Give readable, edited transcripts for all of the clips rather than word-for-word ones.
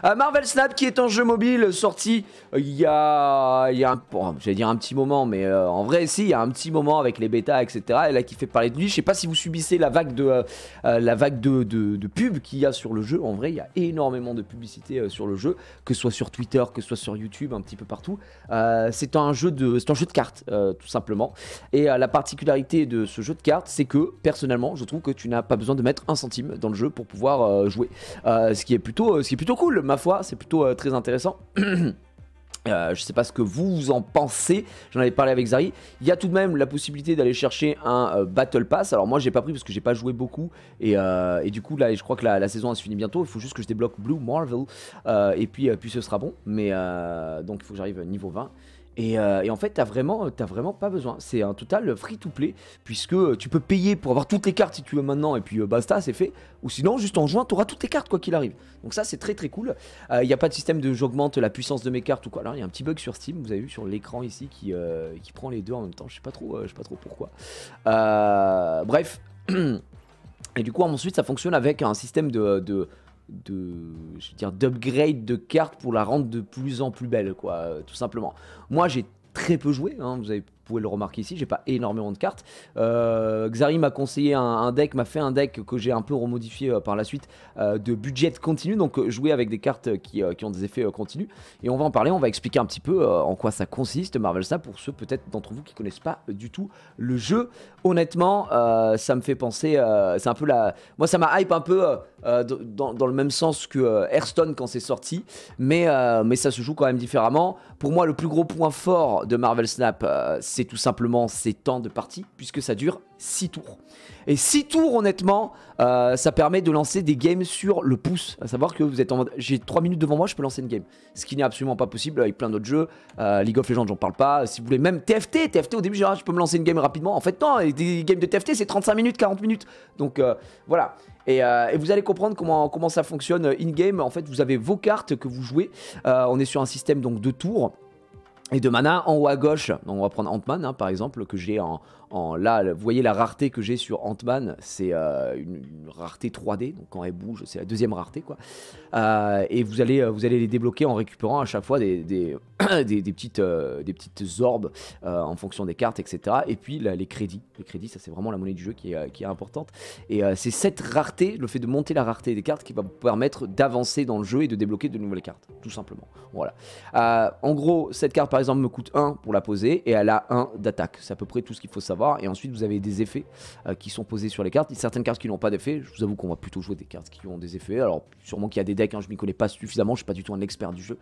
Marvel Snap qui est un jeu mobile sorti il y a bon, j'allais dire un petit moment, mais en vrai si, il y a un petit moment avec les bêtas etc. Et là qui fait parler de lui. Je sais pas si vous subissez la vague de pubs qu'il y a sur le jeu. En vrai il y a énormément de publicité sur le jeu, que ce soit sur Twitter, que ce soit sur YouTube, un petit peu partout. C'est un jeu de cartes tout simplement. Et la particularité de ce jeu de cartes, c'est que personnellement je trouve que tu n'as pas besoin de mettre un centime dans le jeu pour pouvoir jouer. Ce qui est plutôt cool, ma foi, c'est plutôt très intéressant. Je sais pas ce que vous en pensez, j'en avais parlé avec Zari. Il y a tout de même la possibilité d'aller chercher un Battle Pass. Alors moi j'ai pas pris parce que j'ai pas joué beaucoup. Et du coup là je crois que la saison elle se finit bientôt. Il faut juste que je débloque Blue Marvel et puis ce sera bon. Mais donc il faut que j'arrive niveau 20. Et en fait t'as vraiment pas besoin. C'est un total free to play, puisque tu peux payer pour avoir toutes les cartes si tu veux maintenant. Et puis basta, c'est fait. Ou sinon juste en juin t'auras toutes les cartes quoi qu'il arrive. Donc ça c'est très cool. Il n'y a pas de système de j'augmente la puissance de mes cartes ou quoi. Là il y a un petit bug sur Steam, vous avez vu sur l'écran ici qui prend les deux en même temps. Je sais pas trop pourquoi. Bref. Et du coup ensuite ça fonctionne avec un système je veux dire d'upgrade de cartes pour la rendre de plus en plus belle quoi, tout simplement. Moi j'ai très peu joué, hein, vous pouvez le remarquer ici, j'ai pas énormément de cartes. Xari m'a conseillé un deck, m'a fait un deck que j'ai un peu remodifié par la suite, de budget continu, donc jouer avec des cartes qui ont des effets continus. Et on va en parler, on va expliquer un petit peu en quoi ça consiste, Marvel Snap, pour ceux peut-être d'entre vous qui connaissent pas du tout le jeu. Honnêtement, ça me fait penser, c'est un peu moi ça m'a hype un peu dans le même sens que Hearthstone quand c'est sorti, mais ça se joue quand même différemment. Pour moi le plus gros point fort de Marvel Snap, c'est tout simplement ces temps de partie, puisque ça dure 6 tours. Et 6 tours honnêtement, ça permet de lancer des games sur le pouce. À savoir que vous êtes en mode, j'ai 3 minutes devant moi, je peux lancer une game. Ce qui n'est absolument pas possible avec plein d'autres jeux. League of Legends, j'en parle pas. Si vous voulez même TFT au début, je peux me lancer une game rapidement. En fait non, des games de TFT c'est 35 minutes, 40 minutes. Donc voilà. Et vous allez comprendre comment ça fonctionne in-game. En fait, vous avez vos cartes que vous jouez. On est sur un système donc de tours et de mana. En haut à gauche, donc on va prendre Ant-Man hein, par exemple, que j'ai là, vous voyez la rareté que j'ai sur Ant-Man, c'est une rareté 3D, donc quand elle bouge, c'est la deuxième rareté quoi. Et vous allez les débloquer en récupérant à chaque fois des petites orbes en fonction des cartes, etc. Et puis là, les crédits, ça c'est vraiment la monnaie du jeu qui est importante. Et c'est cette rareté, le fait de monter la rareté des cartes qui va vous permettre d'avancer dans le jeu et de débloquer de nouvelles cartes, tout simplement. Voilà. En gros, cette carte par exemple me coûte 1 pour la poser et elle a 1 d'attaque. C'est à peu près tout ce qu'il faut savoir. Et ensuite vous avez des effets qui sont posés sur les cartes. Certaines cartes qui n'ont pas d'effet, je vous avoue qu'on va plutôt jouer des cartes qui ont des effets. Alors sûrement qu'il y a des decks, hein, je m'y connais pas suffisamment, je suis pas du tout un expert du jeu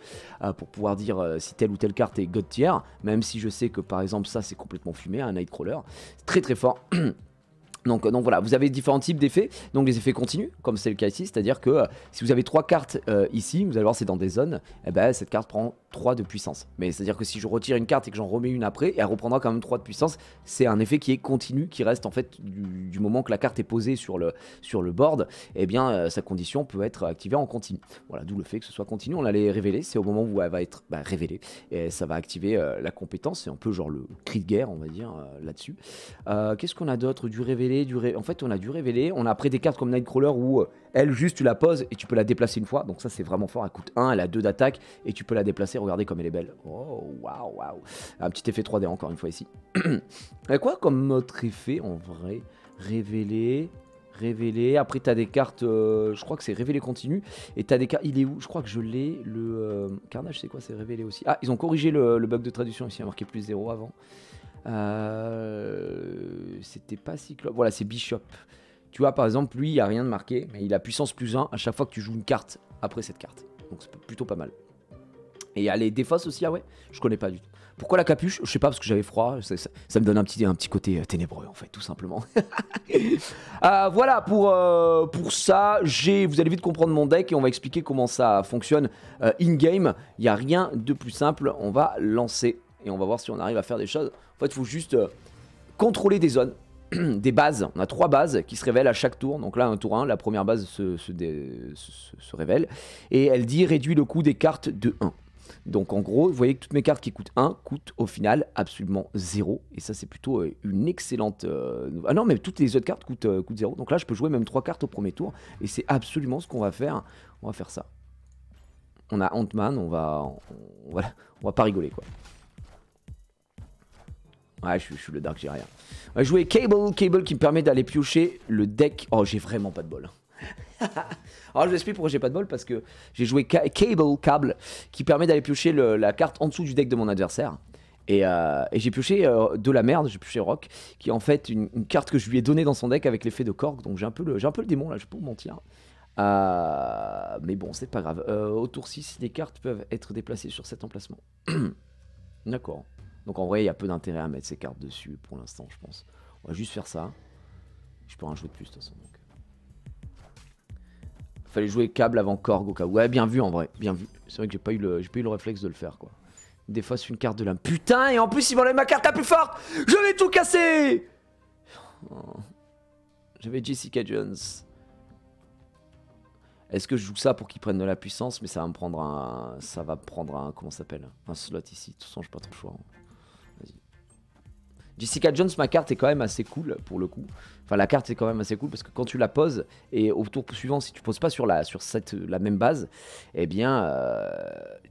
pour pouvoir dire si telle ou telle carte est God tier, même si je sais que par exemple ça c'est complètement fumé, un Nightcrawler, c'est très fort. Donc voilà, vous avez différents types d'effets, donc les effets continus, comme c'est le cas ici, c'est-à-dire que si vous avez 3 cartes ici, vous allez voir c'est dans des zones, et ben cette carte prend 3 de puissance. Mais c'est-à-dire que si je retire une carte et que j'en remets une après, elle reprendra quand même 3 de puissance. C'est un effet qui est continu, qui reste en fait du moment que la carte est posée sur le board, et bien sa condition peut être activée en continu. Voilà, d'où le fait que ce soit continu, on l'allait révéler, c'est au moment où elle va être révélée, et ça va activer la compétence, c'est un peu genre le cri de guerre, on va dire, là-dessus. Qu'est-ce qu'on a d'autre? Du révélé, en fait on a du révélé, on a après des cartes comme Nightcrawler où elle juste tu la poses et tu peux la déplacer une fois, donc ça c'est vraiment fort, elle coûte 1, elle a 2 d'attaque et tu peux la déplacer, regardez comme elle est belle. Oh waouh, un petit effet 3D encore une fois ici. Et quoi comme autre effet en vrai? Révélé, après t'as des cartes, je crois que c'est révélé continu, et t'as des cartes, il est où? Je crois que je l'ai, le Carnage c'est quoi? C'est révélé aussi. Ah ils ont corrigé le bug de traduction ici, il y a marqué plus 0 avant. C'était pas Cyclope, voilà c'est Bishop. Tu vois par exemple lui il n'y a rien de marqué, mais il a puissance plus 1 à chaque fois que tu joues une carte après cette carte. Donc c'est plutôt pas mal. Et il y a les défausses aussi, ah ouais, je connais pas du tout. Pourquoi la capuche? Je sais pas, parce que j'avais froid, ça me donne un petit côté ténébreux en fait, tout simplement. Voilà pour ça, vous allez vite comprendre mon deck et on va expliquer comment ça fonctionne in-game. Il n'y a rien de plus simple, on va lancer et on va voir si on arrive à faire des choses. En fait, il faut juste contrôler des zones, des bases. On a 3 bases qui se révèlent à chaque tour. Donc là, un tour 1, la première base se révèle. Et elle dit réduit le coût des cartes de 1. Donc en gros, vous voyez que toutes mes cartes qui coûtent 1 coûtent au final absolument 0. Et ça, c'est plutôt une excellente... Ah non, mais toutes les autres cartes coûtent 0. Donc là, je peux jouer même 3 cartes au premier tour. Et c'est absolument ce qu'on va faire. On va faire ça. On a Ant-Man, on va pas rigoler quoi. Ouais, je suis le Dark, j'ai rien. On va jouer Cable qui me permet d'aller piocher le deck. Oh, j'ai vraiment pas de bol. Alors je vous explique pourquoi j'ai pas de bol, parce que j'ai joué Cable qui permet d'aller piocher la carte en dessous du deck de mon adversaire. Et j'ai pioché de la merde, j'ai pioché Rock, qui est en fait une carte que je lui ai donnée dans son deck avec l'effet de Korg. Donc j'ai un peu le démon là, je peux vous mentir. Mais bon, c'est pas grave. Au tour 6, les cartes peuvent être déplacées sur cet emplacement. D'accord. Donc en vrai, il y a peu d'intérêt à mettre ces cartes dessus pour l'instant, je pense. On va juste faire ça. Je peux en jouer de plus de toute façon. Donc. Fallait jouer Cable avant Korg au cas où. Ouais, bien vu en vrai, bien vu. C'est vrai que j'ai pas eu le réflexe de le faire quoi. Des fois, c'est une carte de l'âme. Putain, et en plus, il m'enlève ma carte la plus forte. Je vais tout casser. Oh. J'avais Jessica Jones. Est-ce que je joue ça pour qu'il prenne de la puissance? Mais ça va me prendre un... Ça va prendre un... Comment ça s'appelle? Un slot ici. De toute façon, j'ai pas trop le choix. Vas-y. Jessica Jones, ma carte est quand même assez cool pour le coup. Enfin, la carte est quand même assez cool parce que quand tu la poses, et au tour suivant, si tu poses pas sur la même base, eh bien,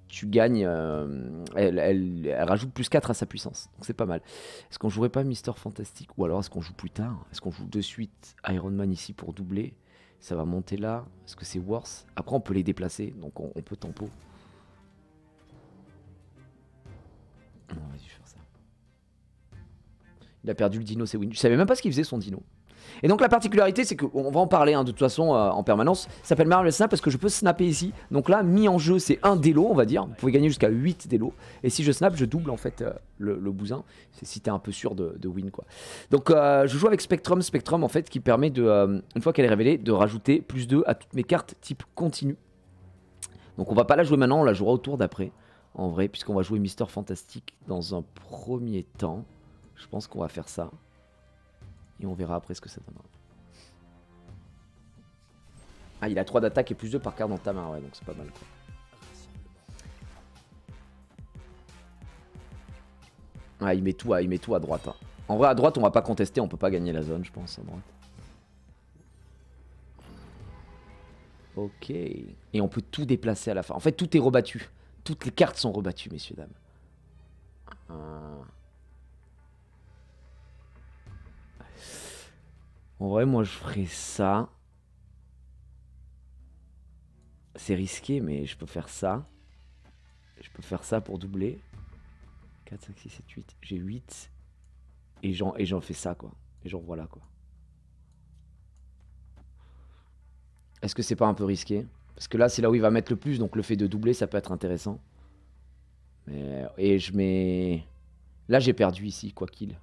tu gagnes... elle rajoute plus 4 à sa puissance. Donc c'est pas mal. Est-ce qu'on jouerait pas Mister Fantastic? Ou alors est-ce qu'on joue plus tard? Est-ce qu'on joue de suite Iron Man ici pour doubler? Ça va monter là. Est-ce que c'est worse? Après, on peut les déplacer. Donc, on peut tempo. Non, vas-y, je vais faire ça. Il a perdu le dino, c'est win. Je savais même pas ce qu'il faisait son dino. Et donc, la particularité, c'est qu'on va en parler de toute façon en permanence. Ça s'appelle Marvel Snap parce que je peux snapper ici. Donc là, mis en jeu, c'est un délo, on va dire. Vous pouvez gagner jusqu'à 8 délos. Et si je snap, je double en fait le bousin. C'est si t'es un peu sûr de win quoi. Donc je joue avec Spectrum. Spectrum en fait qui permet de, une fois qu'elle est révélée, de rajouter +2 à toutes mes cartes type continu. Donc on va pas la jouer maintenant, on la jouera au tour d'après. En vrai, puisqu'on va jouer Mister Fantastic dans un premier temps. Je pense qu'on va faire ça. Et on verra après ce que ça donnera. Ah, il a 3 d'attaque et +2 par carte dans ta main, ouais, donc c'est pas mal quoi. Ah, il met tout à droite. Hein. En vrai, à droite, on va pas contester, on peut pas gagner la zone, je pense, à droite. Ok. Et on peut tout déplacer à la fin. En fait, tout est rebattu. Toutes les cartes sont rebattues, messieurs, dames. En vrai, moi, je ferais ça. C'est risqué, mais je peux faire ça. Je peux faire ça pour doubler. 4, 5, 6, 7, 8. J'ai 8. Et j'en fais ça, quoi. Et genre, voilà, quoi. Est-ce que c'est pas un peu risqué? Parce que là, c'est là où il va mettre le plus. Donc, le fait de doubler, ça peut être intéressant. Mais, et je mets... Là, j'ai perdu ici, quoi qu'il.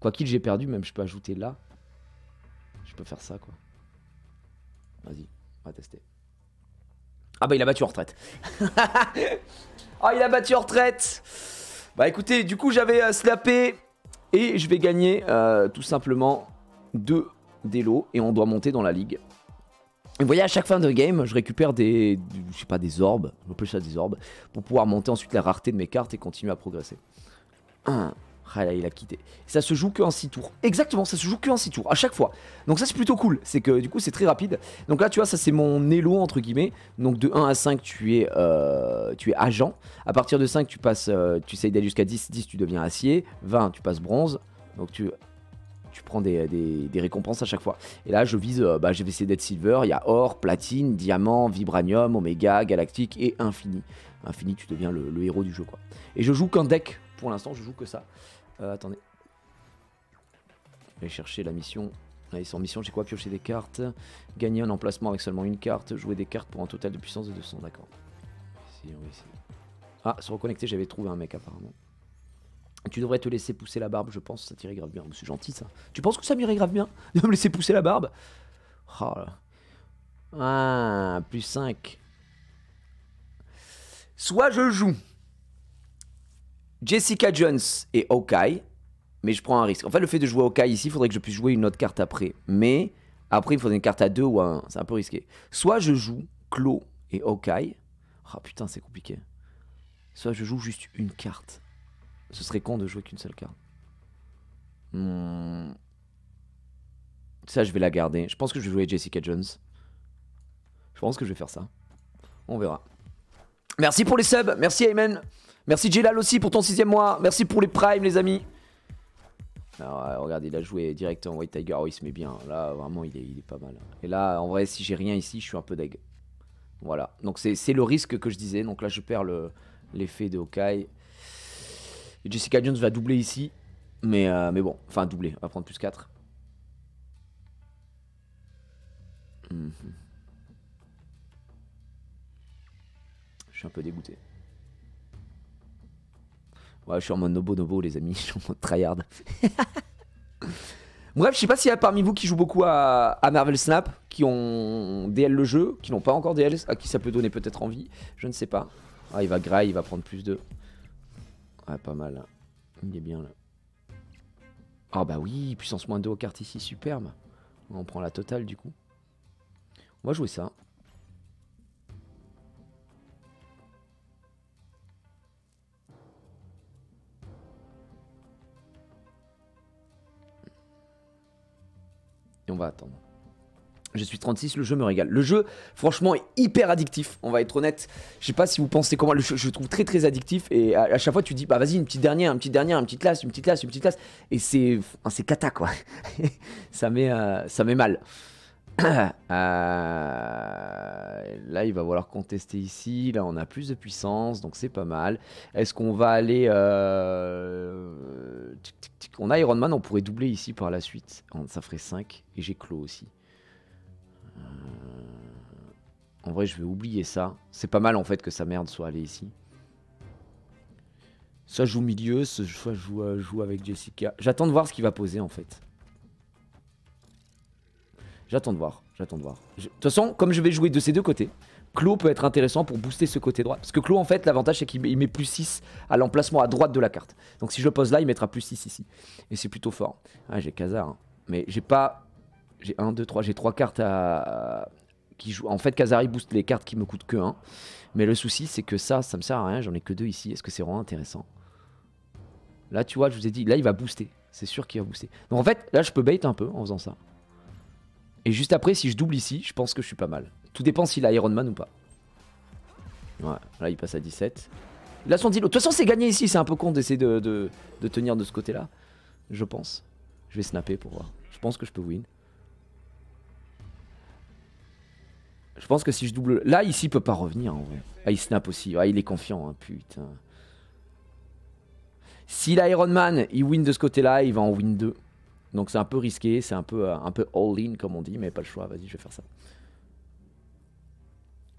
Quoi qu'il, j'ai perdu. Même, je peux ajouter là. Je peux faire ça, quoi. Vas-y, on va tester. Ah bah, il a battu en retraite. Ah, il a battu en retraite. Bah, écoutez, du coup, j'avais slappé. Et je vais gagner tout simplement 2 délos. Et on doit monter dans la ligue. Et vous voyez, à chaque fin de game, je récupère je sais pas, des orbes. On appelle ça des orbes. Pour pouvoir monter ensuite la rareté de mes cartes et continuer à progresser. Ah là, il a quitté. Ça se joue que en 6 tours. Exactement, ça se joue que en 6 tours, à chaque fois. Donc ça, c'est plutôt cool. C'est que du coup, c'est très rapide. Donc là, tu vois, ça, c'est mon élo, entre guillemets. Donc de 1 à 5, tu es agent. À partir de 5, tu passes, tu essayes d'aller jusqu'à 10. 10, tu deviens acier. 20, tu passes bronze. Donc tu prends des récompenses à chaque fois. Et là, je vise, je vais essayer d'être silver. Il y a or, platine, diamant, vibranium, oméga, galactique et infini. Infini, tu deviens le héros du jeu, quoi. Et je joue qu'un deck. Pour l'instant, je joue que ça. Attendez. Je vais chercher la mission. Allez, sans mission, j'ai quoi? Piocher des cartes. Gagner un emplacement avec seulement une carte. Jouer des cartes pour un total de puissance de 200. D'accord. Ici, on va essayer. Ah, se reconnecter, j'avais trouvé un mec apparemment. Tu devrais te laisser pousser la barbe, je pense. Ça t'irait grave bien. C'est gentil ça. Tu penses que ça m'irait grave bien de me laisser pousser la barbe? Oh là. Ah, plus 5. Soit je joue Jessica Jones et Hawkeye, mais je prends un risque. En fait, le fait de jouer Hawkeye ici, il faudrait que je puisse jouer une autre carte après. Mais après, il faudrait une carte à 2 ou à 1. C'est un peu risqué. Soit je joue Claw et Hawkeye. Ah putain, c'est compliqué. Soit je joue juste une carte. Ce serait con de jouer qu'une seule carte. Ça, je vais la garder. Je pense que je vais jouer Jessica Jones. Je pense que je vais faire ça. On verra. Merci pour les subs, merci Ayman. Merci Jelal aussi pour ton 6ème mois. Merci pour les primes les amis. Alors regarde, il a joué direct en White Tiger, oh, il se met bien. Là vraiment il est pas mal. Et là en vrai si j'ai rien ici je suis un peu deg. Voilà, donc c'est le risque que je disais. Donc là je perds l'effet de Hawkeye. Et Jessica Jones va doubler ici. Mais bon, enfin doubler, on va prendre plus 4. Je suis un peu dégoûté. Ouais, je suis en mode nobo les amis, je suis en mode tryhard. Bref, je sais pas s'il y a parmi vous qui jouent beaucoup à Marvel Snap, qui ont DL le jeu, qui n'ont pas encore DL, à qui ça peut donner peut-être envie, je ne sais pas. Ah, il va graille, il va prendre plus de... Ouais, pas mal. Là. Il est bien là. Ah bah oui, puissance -2 aux cartes ici, superbe. On prend la totale du coup. On va jouer ça. Et on va attendre. Je suis 36, le jeu me régale. Le jeu, franchement, est hyper addictif. On va être honnête. Je sais pas si vous pensez comment. Je le trouve très très addictif. Et à chaque fois, tu dis, bah vas-y, une petite dernière, une petite classe, une petite classe. Et c'est cata quoi. ça met mal. Là, il va falloir contester ici. Là, on a plus de puissance, donc c'est pas mal. Est-ce qu'on va aller... On a Iron Man, on pourrait doubler ici par la suite. Ça ferait 5. Et j'ai Claw aussi. En vrai, je vais oublier ça. C'est pas mal en fait que sa merde soit allée ici. Soit je joue milieu, soit je joue avec Jessica. J'attends de voir ce qu'il va poser en fait. J'attends de voir. De toute façon, comme je vais jouer de ces deux côtés, Claw peut être intéressant pour booster ce côté droit. Parce que Claw, en fait, l'avantage, c'est qu'il met plus 6 à l'emplacement à droite de la carte. Donc si je le pose là, il mettra plus 6 ici. Et c'est plutôt fort. Ah, j'ai Khazar. Hein. Mais j'ai pas... J'ai 1, 2, 3. J'ai 3 cartes qui jouent. En fait, Khazar, il booste les cartes qui me coûtent que 1. Mais le souci, c'est que ça me sert à rien. J'en ai que 2 ici. Est-ce que c'est vraiment intéressant? Là, tu vois, je vous ai dit, là, il va booster. C'est sûr qu'il va booster. Donc en fait, là, je peux bait un peu en faisant ça. Et juste après, si je double ici, je pense que je suis pas mal. Tout dépend s'il a Iron Man ou pas. Ouais, là il passe à 17. Il a son deal. De toute façon, c'est gagné ici. C'est un peu con d'essayer de tenir de ce côté-là. Je pense. Je vais snapper pour voir. Je pense que je peux win. Je pense que si je double... Là, ici, il peut pas revenir en vrai. Ah, il snap aussi. Ah, il est confiant, hein, putain. S'il a Iron Man, il win de ce côté-là. Il va en win 2. Donc c'est un peu risqué, c'est un peu all-in comme on dit, mais pas le choix, vas-y je vais faire ça.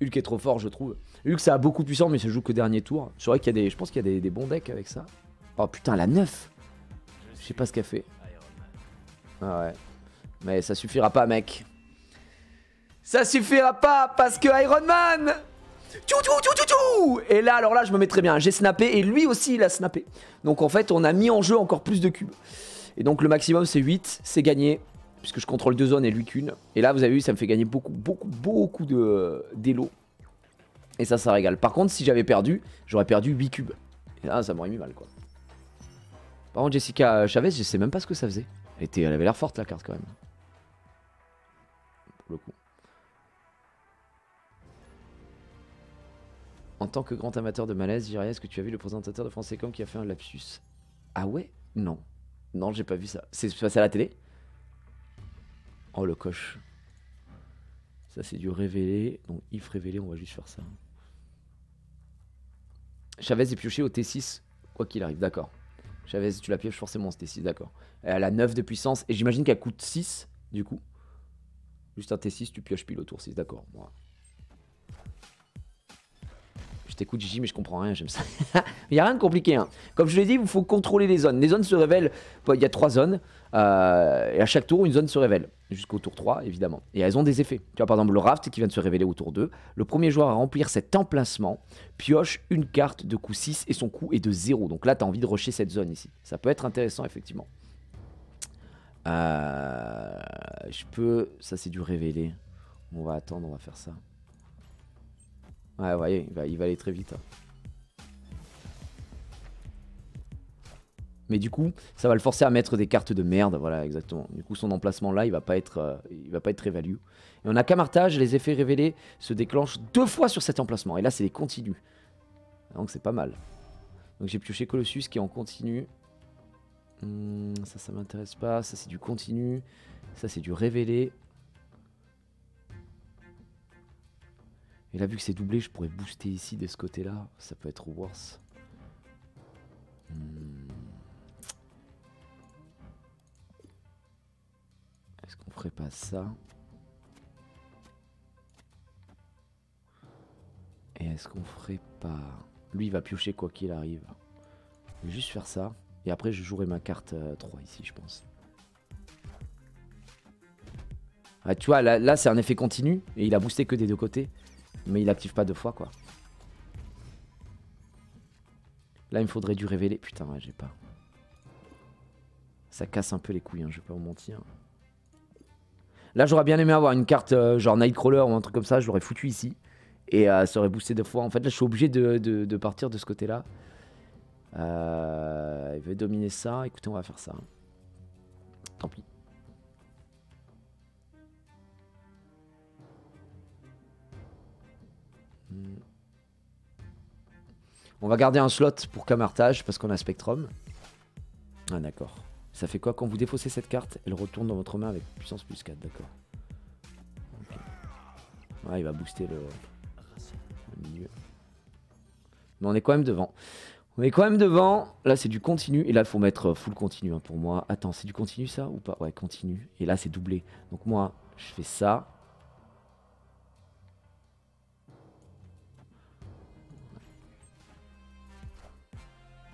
Hulk est trop fort je trouve. Hulk ça a beaucoup de puissance mais ça joue que dernier tour. C'est vrai qu'il y a je pense qu'il y a des bons decks avec ça. Oh putain la 9. Je sais pas ce qu'elle fait. Ah ouais. Mais ça suffira pas mec. Ça suffira pas parce que Iron Man. Et là alors là je me mets très bien, j'ai snappé et lui aussi il a snappé. Donc en fait on a mis en jeu encore plus de cubes. Et donc le maximum c'est 8, c'est gagné. Puisque je contrôle 2 zones et lui qu'une. Et là vous avez vu ça me fait gagner beaucoup d'élo. Et ça régale. Par contre si j'avais perdu, j'aurais perdu 8 cubes. Et là ça m'aurait mis mal quoi. Par contre Jessica Chavez je sais même pas ce que ça faisait. Elle avait l'air forte la carte quand même. Pour le coup. En tant que grand amateur de malaise, Jiraya, est-ce que tu as vu le présentateur de Francecom qui a fait un lapsus? Ah ouais? Non. Non, j'ai pas vu ça. C'est passé à la télé? Oh, le coche. Ça, c'est du révélé. Donc, if révélé, on va juste faire ça. Chavez est pioché au T6, quoi qu'il arrive, d'accord. Chavez, tu la pioches forcément au T6, d'accord. Elle a 9 de puissance. Et j'imagine qu'elle coûte 6, du coup. Juste un T6, tu pioches pile au tour 6, d'accord. Voilà. Je t'écoute Gigi mais je comprends rien, j'aime ça. Il n'y a rien de compliqué. Hein. Comme je l'ai dit, il faut contrôler les zones. Les zones se révèlent, il y a 3 zones. Et à chaque tour, une zone se révèle. Jusqu'au tour 3, évidemment. Et elles ont des effets. Tu vois, par exemple, le raft qui vient de se révéler au tour 2. Le premier joueur à remplir cet emplacement pioche une carte de coût 6 et son coût est de 0. Donc là, tu as envie de rusher cette zone ici. Ça peut être intéressant, effectivement. Je peux... Ça, c'est du révélé. On va attendre, on va faire ça. Ouais, vous voyez, il va aller très vite. Hein. Mais du coup, ça va le forcer à mettre des cartes de merde, voilà, exactement. Du coup, son emplacement là, il va pas être révalue. Et on a qu'à martage, les effets révélés se déclenchent 2 fois sur cet emplacement. Et là, c'est les continus. Donc c'est pas mal. Donc j'ai pioché Colossus qui est en continu. Ça m'intéresse pas. Ça c'est du continu. Ça c'est du révélé. Et là vu que c'est doublé, je pourrais booster ici de ce côté-là. Ça peut être worse. Est-ce qu'on ferait pas ça? Et est-ce qu'on ferait pas... Lui il va piocher quoi qu'il arrive. Je vais juste faire ça. Et après je jouerai ma carte 3 ici je pense. Ah, tu vois là c'est un effet continu. Et il a boosté que des deux côtés. Mais il active pas deux fois quoi. Là il me faudrait du révélé. Putain ouais j'ai pas. Ça casse un peu les couilles hein, je vais pas vous mentir. Là j'aurais bien aimé avoir une carte genre Nightcrawler ou un truc comme ça. Je l'aurais foutu ici. Et ça aurait boosté deux fois. En fait là je suis obligé de partir de ce côté là. Il veut dominer ça. Écoutez on va faire ça. Tant pis. On va garder un slot pour Camartage parce qu'on a Spectrum. Ah d'accord. Ça fait quoi quand vous défaussez cette carte? Elle retourne dans votre main avec puissance plus 4, d'accord. Okay. Ouais, il va booster le milieu. Mais on est quand même devant. On est quand même devant. Là, c'est du continu. Et là, il faut mettre full continu hein, pour moi. Attends, c'est du continu ça ou pas? Ouais, continu. Et là, c'est doublé. Donc moi, je fais ça.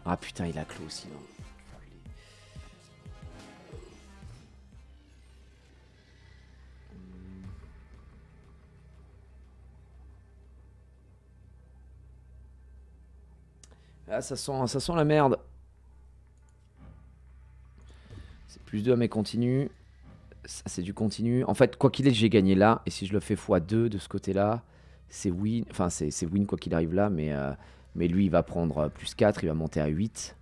Ah putain, il a clos aussi. Non. Là, ça sent la merde. C'est plus 2 à mes continus. Ça, c'est du continu. En fait, quoi qu'il ait, j'ai gagné là. Et si je le fais x2 de ce côté-là, c'est win. Enfin, c'est win quoi qu'il arrive là. Mais lui, il va prendre plus 4. Il va monter à 8.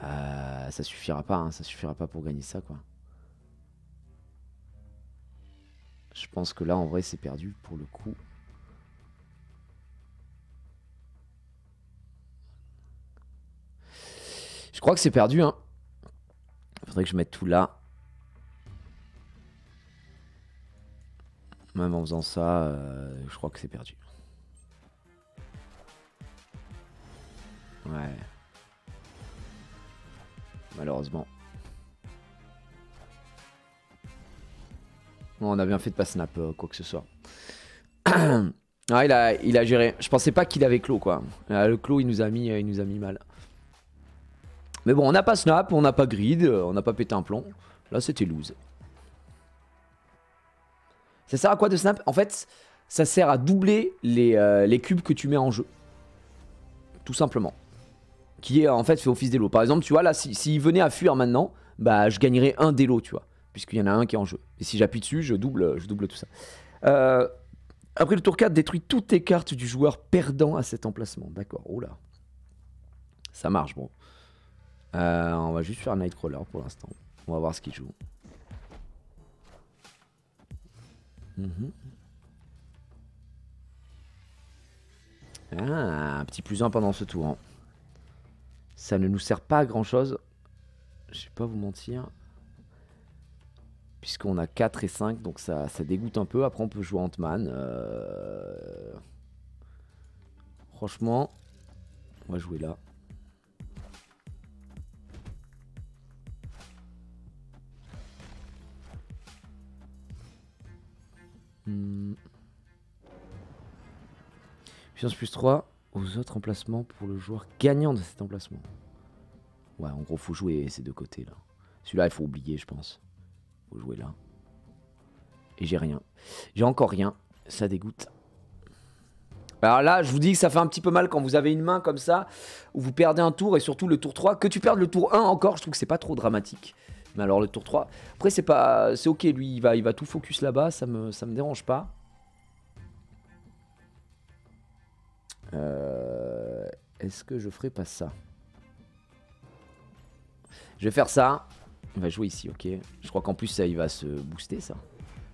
Ça suffira pas. Hein, ça suffira pas pour gagner ça, quoi. Je pense que là, en vrai, c'est perdu pour le coup. Je crois que c'est perdu, hein. Faudrait que je mette tout là. Même en faisant ça, je crois que c'est perdu. Ouais. Malheureusement. Bon, on a bien fait de pas snap quoi que ce soit. Ah, il a géré. Je pensais pas qu'il avait clos, quoi. Le clos, il nous a mis mal. Mais bon, on n'a pas snap, on n'a pas grid, on n'a pas pété un plomb. Là, c'était lose. Ça sert à quoi de snap? En fait, ça sert à doubler les cubes que tu mets en jeu. Tout simplement. Qui est en fait fait office d'élo. Par exemple, tu vois, là, s'il venait à fuir maintenant, bah je gagnerais un d'élo, tu vois. Puisqu'il y en a un qui est en jeu. Et si j'appuie dessus, je double tout ça. Après le tour 4, détruis toutes tes cartes du joueur perdant à cet emplacement. D'accord, oh là. Ça marche, bon. On va juste faire un Nightcrawler pour l'instant. On va voir ce qu'il joue. Ah, un petit +1 pendant ce tour. Hein. Ça ne nous sert pas à grand chose. Je vais pas vous mentir. Puisqu'on a 4 et 5, donc ça dégoûte un peu. Après, on peut jouer Ant-Man. Franchement, on va jouer là. Puissance +3 aux autres emplacements pour le joueur gagnant de cet emplacement. Ouais, en gros, faut jouer ces deux côtés là. Celui-là, il faut oublier, je pense. Faut jouer là. Et j'ai rien. J'ai encore rien. Ça dégoûte. Alors là, je vous dis que ça fait un petit peu mal quand vous avez une main comme ça, où vous perdez un tour et surtout le tour 3. Que tu perdes le tour 1 encore, je trouve que c'est pas trop dramatique. Mais alors le tour 3, après c'est pas, c'est ok, lui il va tout focus là-bas, ça me dérange pas. Est-ce que je ferai pas ça? Je vais faire ça. Il va jouer ici, ok. Je crois qu'en plus ça, il va se booster ça.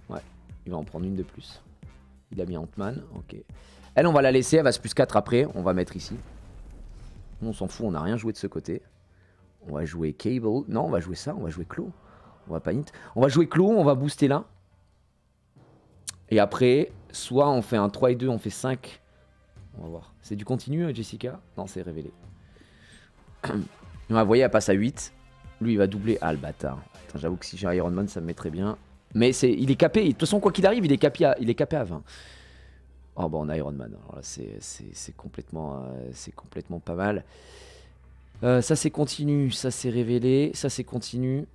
Ouais, il va en prendre une de plus. Il a mis Ant-Man, ok. Elle, on va la laisser, elle va se +4 après, on va mettre ici. Nous, on s'en fout, on n'a rien joué de ce côté. On va jouer Cable. Non, on va jouer ça, on va jouer Claw. On va pas int. On va jouer Claw, on va booster là. Et après, soit on fait un 3 et 2, on fait 5. On va voir. C'est du continu, Jessica? Non, c'est révélé. Vous voyez, elle passe à 8. Lui, il va doubler. Ah, le bâtard. J'avoue que si j'ai Iron Man, ça me mettrait bien. Mais il est capé. De toute façon, quoi qu'il arrive, il est capé à 20. Oh, bah, on a Iron Man. Alors là, c'est complètement pas mal. Ça, c'est continu. Ça, c'est révélé. Ça, c'est continu.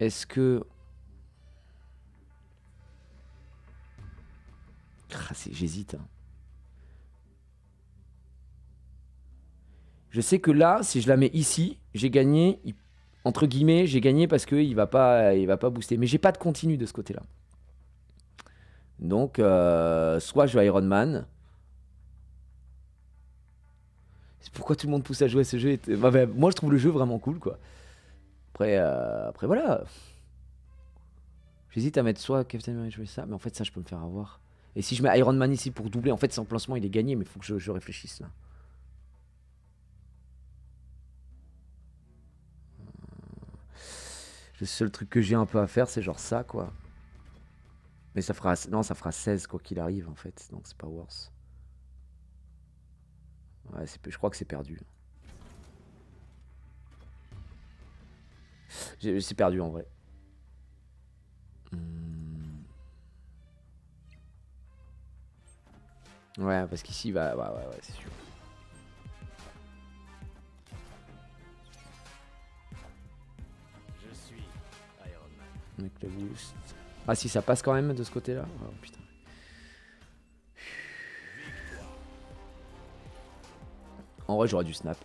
Est-ce que... Ah, j'hésite. Hein. Je sais que là, si je la mets ici, j'ai gagné. Entre guillemets, j'ai gagné parce qu'il va pas booster. Mais j'ai pas de continu de ce côté-là. Donc, soit je vais Iron Man. C'est pourquoi tout le monde pousse à jouer à ce jeu. Moi, je trouve le jeu vraiment cool, quoi. Après voilà. J'hésite à mettre soit Captain America, jouer ça, mais en fait, ça, je peux me faire avoir. Et si je mets Iron Man ici pour doubler, en fait, son placement, il est gagné, mais il faut que je réfléchisse, là. Le seul truc que j'ai un peu à faire, c'est genre ça, quoi. Mais ça fera... Non, ça fera 16, quoi qu'il arrive, en fait. Donc, c'est pas worse. Ouais, je crois que c'est perdu. C'est perdu, en vrai. Ouais, parce qu'ici, ouais, c'est sûr. Je suis Iron Man. Avec le boost. Ah, si, ça passe quand même de ce côté-là. Oh, putain. En vrai, j'aurais dû snap.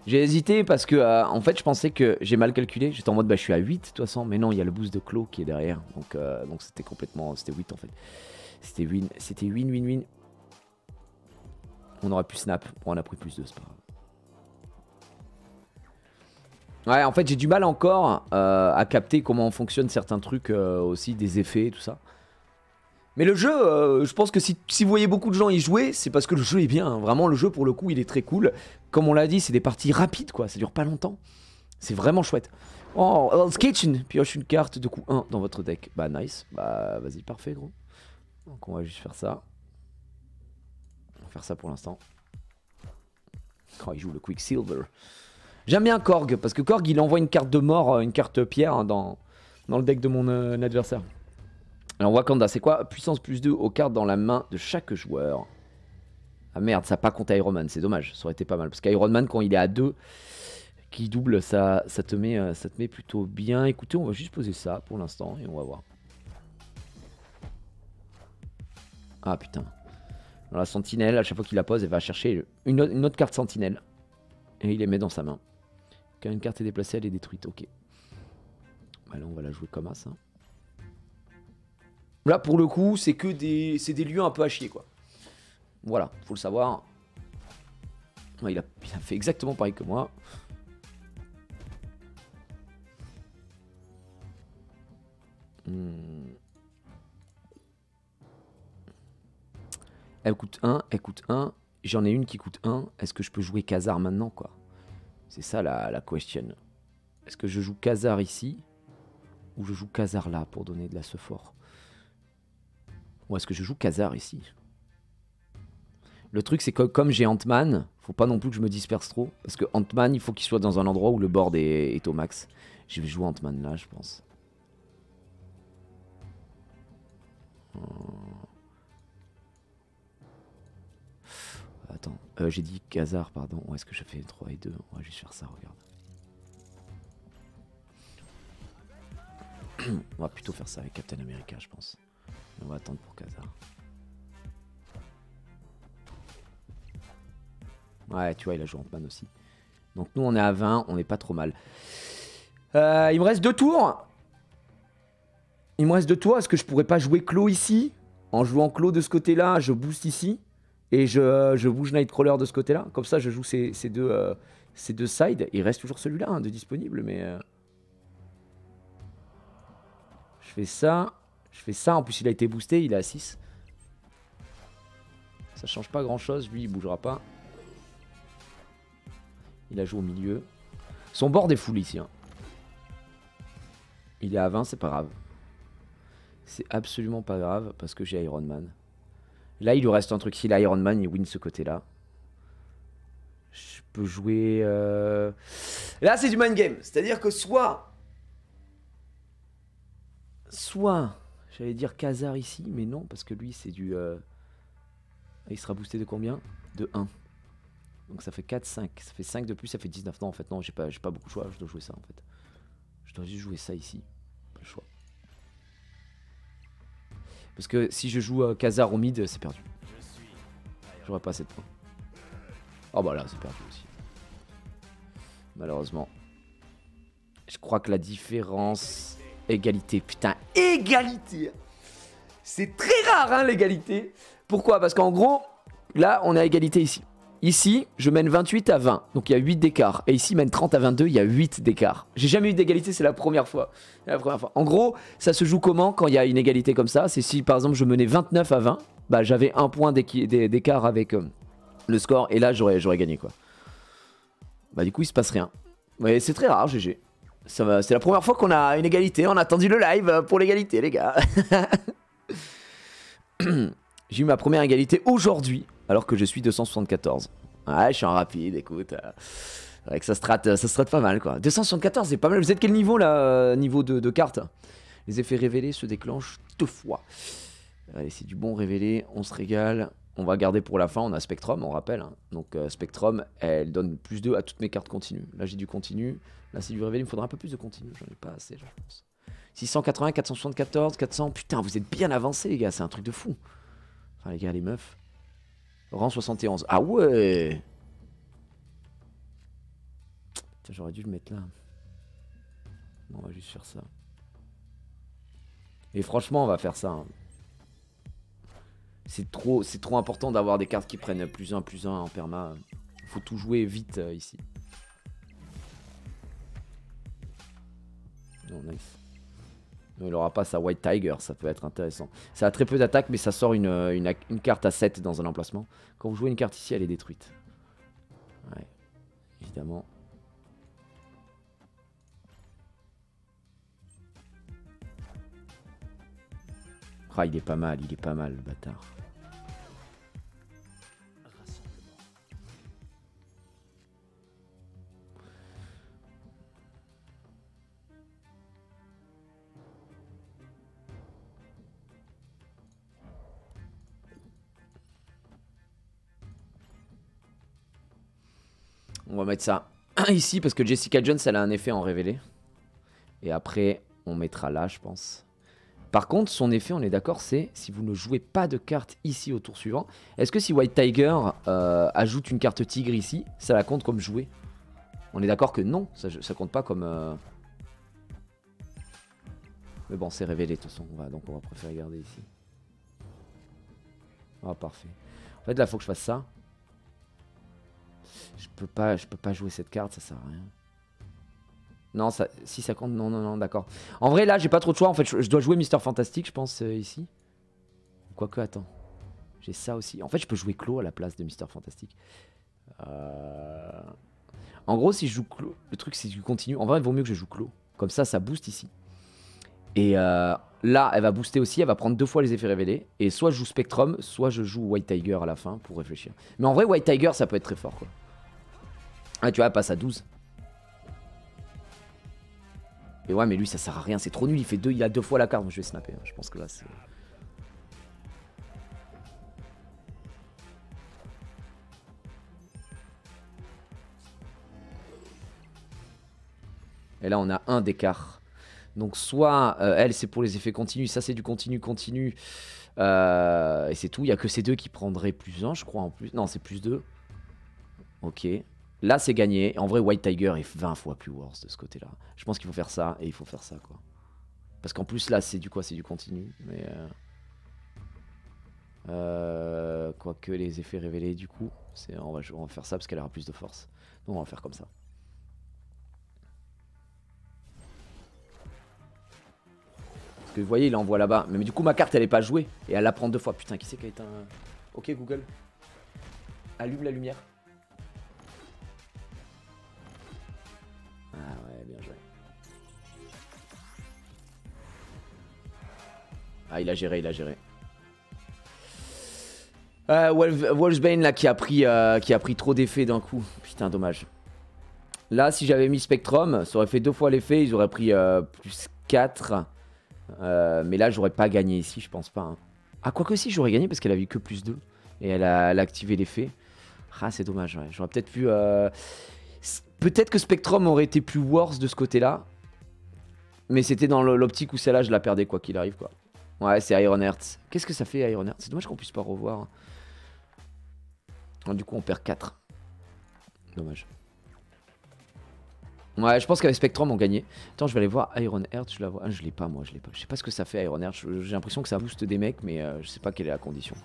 J'ai hésité parce que, en fait, je pensais que j'ai mal calculé. J'étais en mode, bah, je suis à 8 de toute façon. Mais non, il y a le boost de Claw qui est derrière. Donc c'était complètement... C'était 8 en fait. C'était win. On aurait pu snap. Bon, on a pris plus de, c'est pas grave. Ouais, en fait, j'ai du mal encore à capter comment fonctionnent certains trucs aussi, des effets, tout ça. Mais le jeu, je pense que si vous voyez beaucoup de gens y jouer, c'est parce que le jeu est bien. Hein. Vraiment, le jeu, pour le coup, il est très cool. Comme on l'a dit, c'est des parties rapides, quoi. Ça dure pas longtemps. C'est vraiment chouette. Oh, Hell's Kitchen. Pioche une carte de coup 1 dans votre deck. Bah, nice. Bah, vas-y, parfait, gros. Donc, on va juste faire ça. On va faire ça pour l'instant. Oh, il joue le Quicksilver. J'aime bien Korg, parce que Korg, il envoie une carte de mort, une carte pierre hein, dans le deck de mon adversaire. Alors Wakanda, c'est quoi? Puissance plus 2 aux cartes dans la main de chaque joueur. Ah merde, ça n'a pas compté Iron Man, c'est dommage, ça aurait été pas mal. Parce qu'Iron Man, quand il est à 2, qui double, ça te met plutôt bien. Écoutez, on va juste poser ça pour l'instant et on va voir. Ah putain. Alors la sentinelle, à chaque fois qu'il la pose, elle va chercher une autre carte sentinelle. Et il les met dans sa main. Quand une carte est déplacée, elle est détruite, ok. Bah là, on va la jouer comme ça. Là, pour le coup, c'est que des lieux un peu à chier, quoi. Voilà, faut le savoir. Ouais, il a fait exactement pareil que moi. Elle coûte 1, elle coûte 1. J'en ai une qui coûte 1. Est-ce que je peux jouer Khazar maintenant, quoi? C'est ça la question. Est-ce que je joue Khazar ici? Ou je joue Khazar là pour donner de la sephore? Ou est-ce que je joue Khazar ici? Le truc, c'est que comme j'ai Ant-Man, faut pas non plus que je me disperse trop. Parce que Ant-Man, il faut qu'il soit dans un endroit où le board est au max. Je vais jouer Ant-Man là, je pense. Attends, j'ai dit Khazar, pardon. Où est-ce que je fais 3 et 2? On va juste faire ça, regarde. On va plutôt faire ça avec Captain America, je pense. Mais on va attendre pour Khazar. Ouais, tu vois, il a joué Ant-Man aussi. Donc nous, on est à 20, on n'est pas trop mal. Il me reste 2 tours. Est-ce que je pourrais pas jouer Claw ici? En jouant Claw de ce côté-là, je booste ici. Et je bouge Nightcrawler de ce côté-là. Comme ça, je joue ces deux sides. Il reste toujours celui-là hein, de disponible, mais... Je fais ça. En plus, il a été boosté, il est à 6. Ça change pas grand chose, lui il bougera pas. Il a joué au milieu. Son board est full ici. Hein. Il est à 20, c'est pas grave. C'est absolument pas grave parce que j'ai Iron Man. Là il lui reste un truc, s'il a Iron Man, il win ce côté là. Je peux jouer... Là c'est du mind game, c'est-à-dire que soit... J'allais dire Khazar ici, mais non, parce que lui c'est du... Il sera boosté de combien? De 1. Donc ça fait 4, 5. Ça fait 5 de plus, ça fait 19. Non, en fait, non, j'ai pas beaucoup de choix. Je dois jouer ça, en fait. Je dois juste jouer ça ici. Pas le choix. Parce que si je joue Khazar au mid, c'est perdu. J'aurais pas assez de points. Oh bah là, c'est perdu aussi. Malheureusement. Je crois que la différence... Égalité. Putain, égalité! C'est très rare, hein, l'égalité. Pourquoi? Parce qu'en gros, là, on est à égalité ici. Ici, je mène 28 à 20, donc il y a 8 d'écart. Et ici, il mène 30 à 22, il y a 8 d'écart. J'ai jamais eu d'égalité, c'est la première fois. En gros, ça se joue comment quand il y a une égalité comme ça? C'est si, par exemple, je menais 29 à 20, bah j'avais un point d'écart avec le score, et là, j'aurais gagné, quoi. Bah du coup, il se passe rien. Mais c'est très rare, GG. C'est la première fois qu'on a une égalité. On a attendu le live pour l'égalité, les gars. J'ai eu ma première égalité aujourd'hui, alors que je suis 274. Ouais, je suis en rapide, écoute. Avec ça strat pas mal, quoi. 274, c'est pas mal. Vous êtes quel niveau, là, niveau de carte? Les effets révélés se déclenchent 2 fois. Allez, c'est du bon révélé, on se régale. On va garder pour la fin, on a Spectrum, on rappelle. Hein. Donc Spectrum, elle donne plus 2 à toutes mes cartes continues. Là, j'ai du continu. Là, c'est du révélé, il me faudra un peu plus de continu. J'en ai pas assez, je pense. 680, 474, 400. Putain, vous êtes bien avancés, les gars. C'est un truc de fou. Enfin, les gars, les meufs. Rang 71. Ah ouais! J'aurais dû le mettre là. Bon, on va juste faire ça. Et franchement, on va faire ça. Hein. C'est trop important d'avoir des cartes qui prennent plus 1 en perma. Faut tout jouer vite ici. Oh, nice. Il aura pas sa White Tiger, ça peut être intéressant. Ça a très peu d'attaque, mais ça sort une carte à 7 dans un emplacement. Quand vous jouez une carte ici, elle est détruite. Ouais, évidemment. Ah, il est pas mal, le bâtard. On va mettre ça ici parce que Jessica Jones, elle a un effet en révélé. Et après, on mettra là, je pense. Par contre, son effet, on est d'accord, c'est si vous ne jouez pas de carte ici au tour suivant. Est-ce que si White Tiger ajoute une carte tigre ici, ça la compte comme jouer? On est d'accord que non, ça compte pas comme... Mais bon, c'est révélé de toute façon, donc on va préférer garder ici. Ah, parfait. En fait, là, il faut que je fasse ça. Je peux pas jouer cette carte, ça sert à rien. Non, ça, si ça compte, non, d'accord. En vrai, là, j'ai pas trop de choix. En fait, je dois jouer Mister Fantastic, je pense, ici. Quoique, attends. J'ai ça aussi. En fait, je peux jouer Claw à la place de Mister Fantastic. En gros, si je joue Claw, le truc, c'est que je continue. En vrai, il vaut mieux que je joue Claw. Comme ça booste ici. Et là, elle va booster aussi. Elle va prendre 2 fois les effets révélés. Et soit je joue Spectrum, soit je joue White Tiger à la fin pour réfléchir. Mais en vrai, White Tiger, ça peut être très fort, quoi. Ah, tu vois, elle passe à 12. Et ouais, mais lui, ça sert à rien. C'est trop nul. Il a 2 fois la carte. Moi, je vais snapper. Hein. Je pense que là, c'est... Et là, on a 1 d'écart. Donc, soit elle, c'est pour les effets continus. Ça, c'est du continu. Et c'est tout. Il n'y a que ces 2 qui prendraient plus 1, je crois, en plus. Non, c'est plus 2. Ok. Là, c'est gagné. En vrai, White Tiger est 20 fois plus worse de ce côté-là. Je pense qu'il faut faire ça et il faut faire ça, quoi. Parce qu'en plus, là, c'est du quoi? C'est du continu. Mais... quoique les effets révélés, du coup, on va faire ça parce qu'elle aura plus de force. Donc, on va faire comme ça. Parce que vous voyez, il envoie là-bas. Mais du coup, ma carte, elle est pas jouée. Et elle la prend 2 fois. Putain, qui c'est qui a été un... Ok, Google. Allume la lumière. Ah ouais, bien joué. Ah, il a géré, il a géré. Wolfsbane là qui a pris trop d'effets d'un coup. Putain, dommage. Là, si j'avais mis Spectrum, ça aurait fait 2 fois l'effet. Ils auraient pris plus 4. Mais là, j'aurais pas gagné ici, je pense pas. Hein. Ah, quoique si, j'aurais gagné parce qu'elle a vu que plus 2. Et elle a activé l'effet. Ah, c'est dommage, ouais. J'aurais peut-être pu... Peut-être que Spectrum aurait été plus worse de ce côté-là. Mais c'était dans l'optique où celle-là, je la perdais quoi qu'il arrive, quoi. Ouais, c'est Ironheart. Qu'est-ce que ça fait, Ironheart? C'est dommage qu'on puisse pas revoir. Du coup, on perd 4. Dommage. Ouais, je pense qu'avec Spectrum, on gagnait. Attends, je vais aller voir Ironheart. Je la vois. Ah, je l'ai pas, moi, je l'ai pas. Je sais pas ce que ça fait, Ironheart. J'ai l'impression que ça booste des mecs, mais je sais pas quelle est la condition.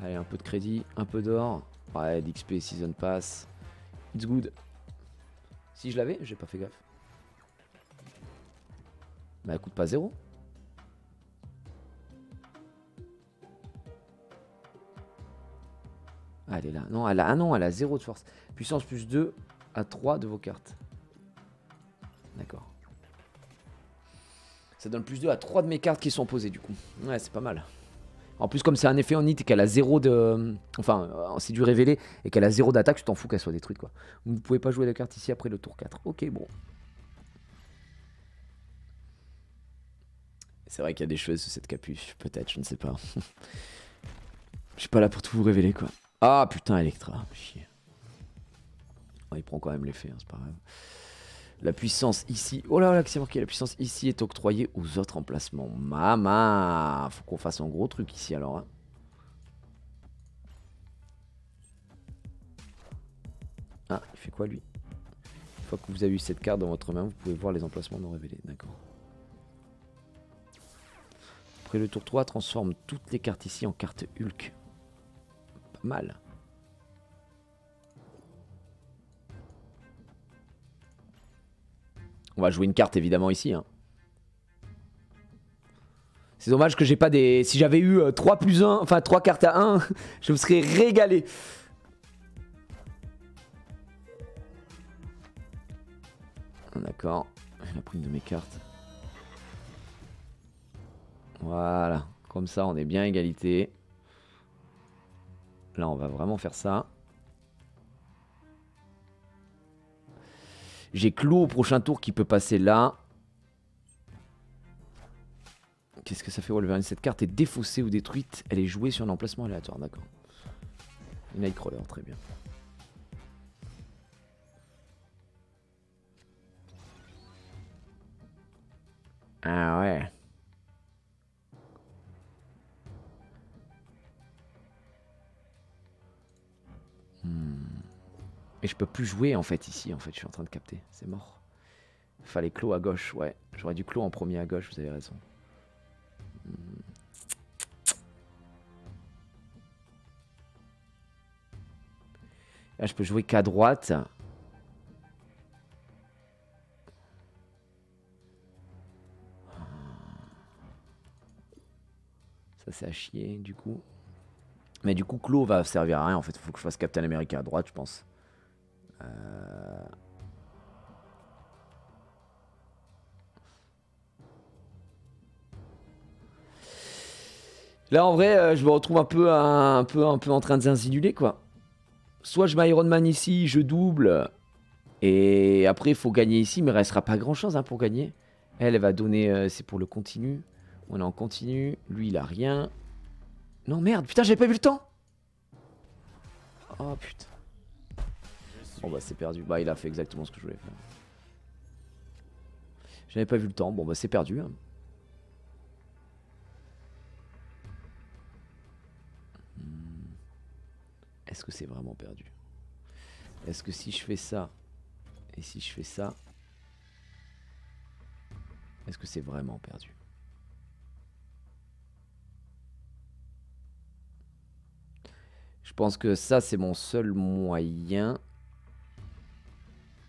Allez, un peu de crédit, un peu d'or. Ouais, d'XP, Season Pass. It's good. Si je l'avais, j'ai pas fait gaffe. Bah, elle coûte pas 0. Ah, elle est là. Non, elle a, ah non, elle a 0 de force. Puissance plus 2 à 3 de vos cartes. D'accord. Ça donne plus 2 à 3 de mes cartes qui sont posées du coup. Ouais, c'est pas mal. En plus, comme c'est un effet en hit et qu'elle a 0 de... Enfin, c'est du révélé et qu'elle a 0 d'attaque, tu t'en fous qu'elle soit détruite, quoi. Vous ne pouvez pas jouer la carte ici après le tour 4. Ok, bon. C'est vrai qu'il y a des choses sous cette capuche. Peut-être, je ne sais pas. Je suis pas là pour tout vous révéler, quoi. Ah, putain, Electra. Chier. Oh, il prend quand même l'effet, hein, c'est pas grave. La puissance ici... Oh là là, c'est marqué. La puissance ici est octroyée aux autres emplacements. Maman, faut qu'on fasse un gros truc ici, alors. Hein. Ah, il fait quoi, lui? Une fois que vous avez eu cette carte dans votre main, vous pouvez voir les emplacements non révélés. D'accord. Après le tour 3, transforme toutes les cartes ici en cartes Hulk. Pas mal. On va jouer une carte évidemment ici. Hein. C'est dommage que j'ai pas des... Si j'avais eu 3 plus 1, enfin 3 cartes à 1, je me serais régalé. D'accord. Elle a pris une de mes cartes. Voilà. Comme ça, on est bien égalité. Là, on va vraiment faire ça. J'ai Clos au prochain tour qui peut passer là. Qu'est-ce que ça fait Wolverine? Cette carte est défaussée ou détruite. Elle est jouée sur un emplacement aléatoire, d'accord. Nightcrawler, très bien. Ah ouais. Et je peux plus jouer en fait ici, en fait, je suis en train de capter, c'est mort. Fallait Clos à gauche, ouais. J'aurais dû Clos en premier à gauche, vous avez raison. Là, je peux jouer qu'à droite. Ça, c'est à chier, du coup. Mais du coup, Clos va servir à rien, en fait. Il faut que je fasse Captain America à droite, je pense. Là, en vrai, je me retrouve un peu en train de zinziduler, quoi. Soit je mets Iron Man ici, je double. Et après, il faut gagner ici, mais il restera pas grand-chose hein, pour gagner. Elle va donner... c'est pour le continu. On est en continu. Lui, il a rien. Non, merde. Putain, j'avais pas vu le temps. Oh, putain. Bon, bah, c'est perdu. Bah, il a fait exactement ce que je voulais faire. J'avais pas vu le temps. Bon, bah, c'est perdu. Hein. Est-ce que c'est vraiment perdu? Est-ce que si je fais ça et si je fais ça, est-ce que c'est vraiment perdu? Je pense que ça, c'est mon seul moyen.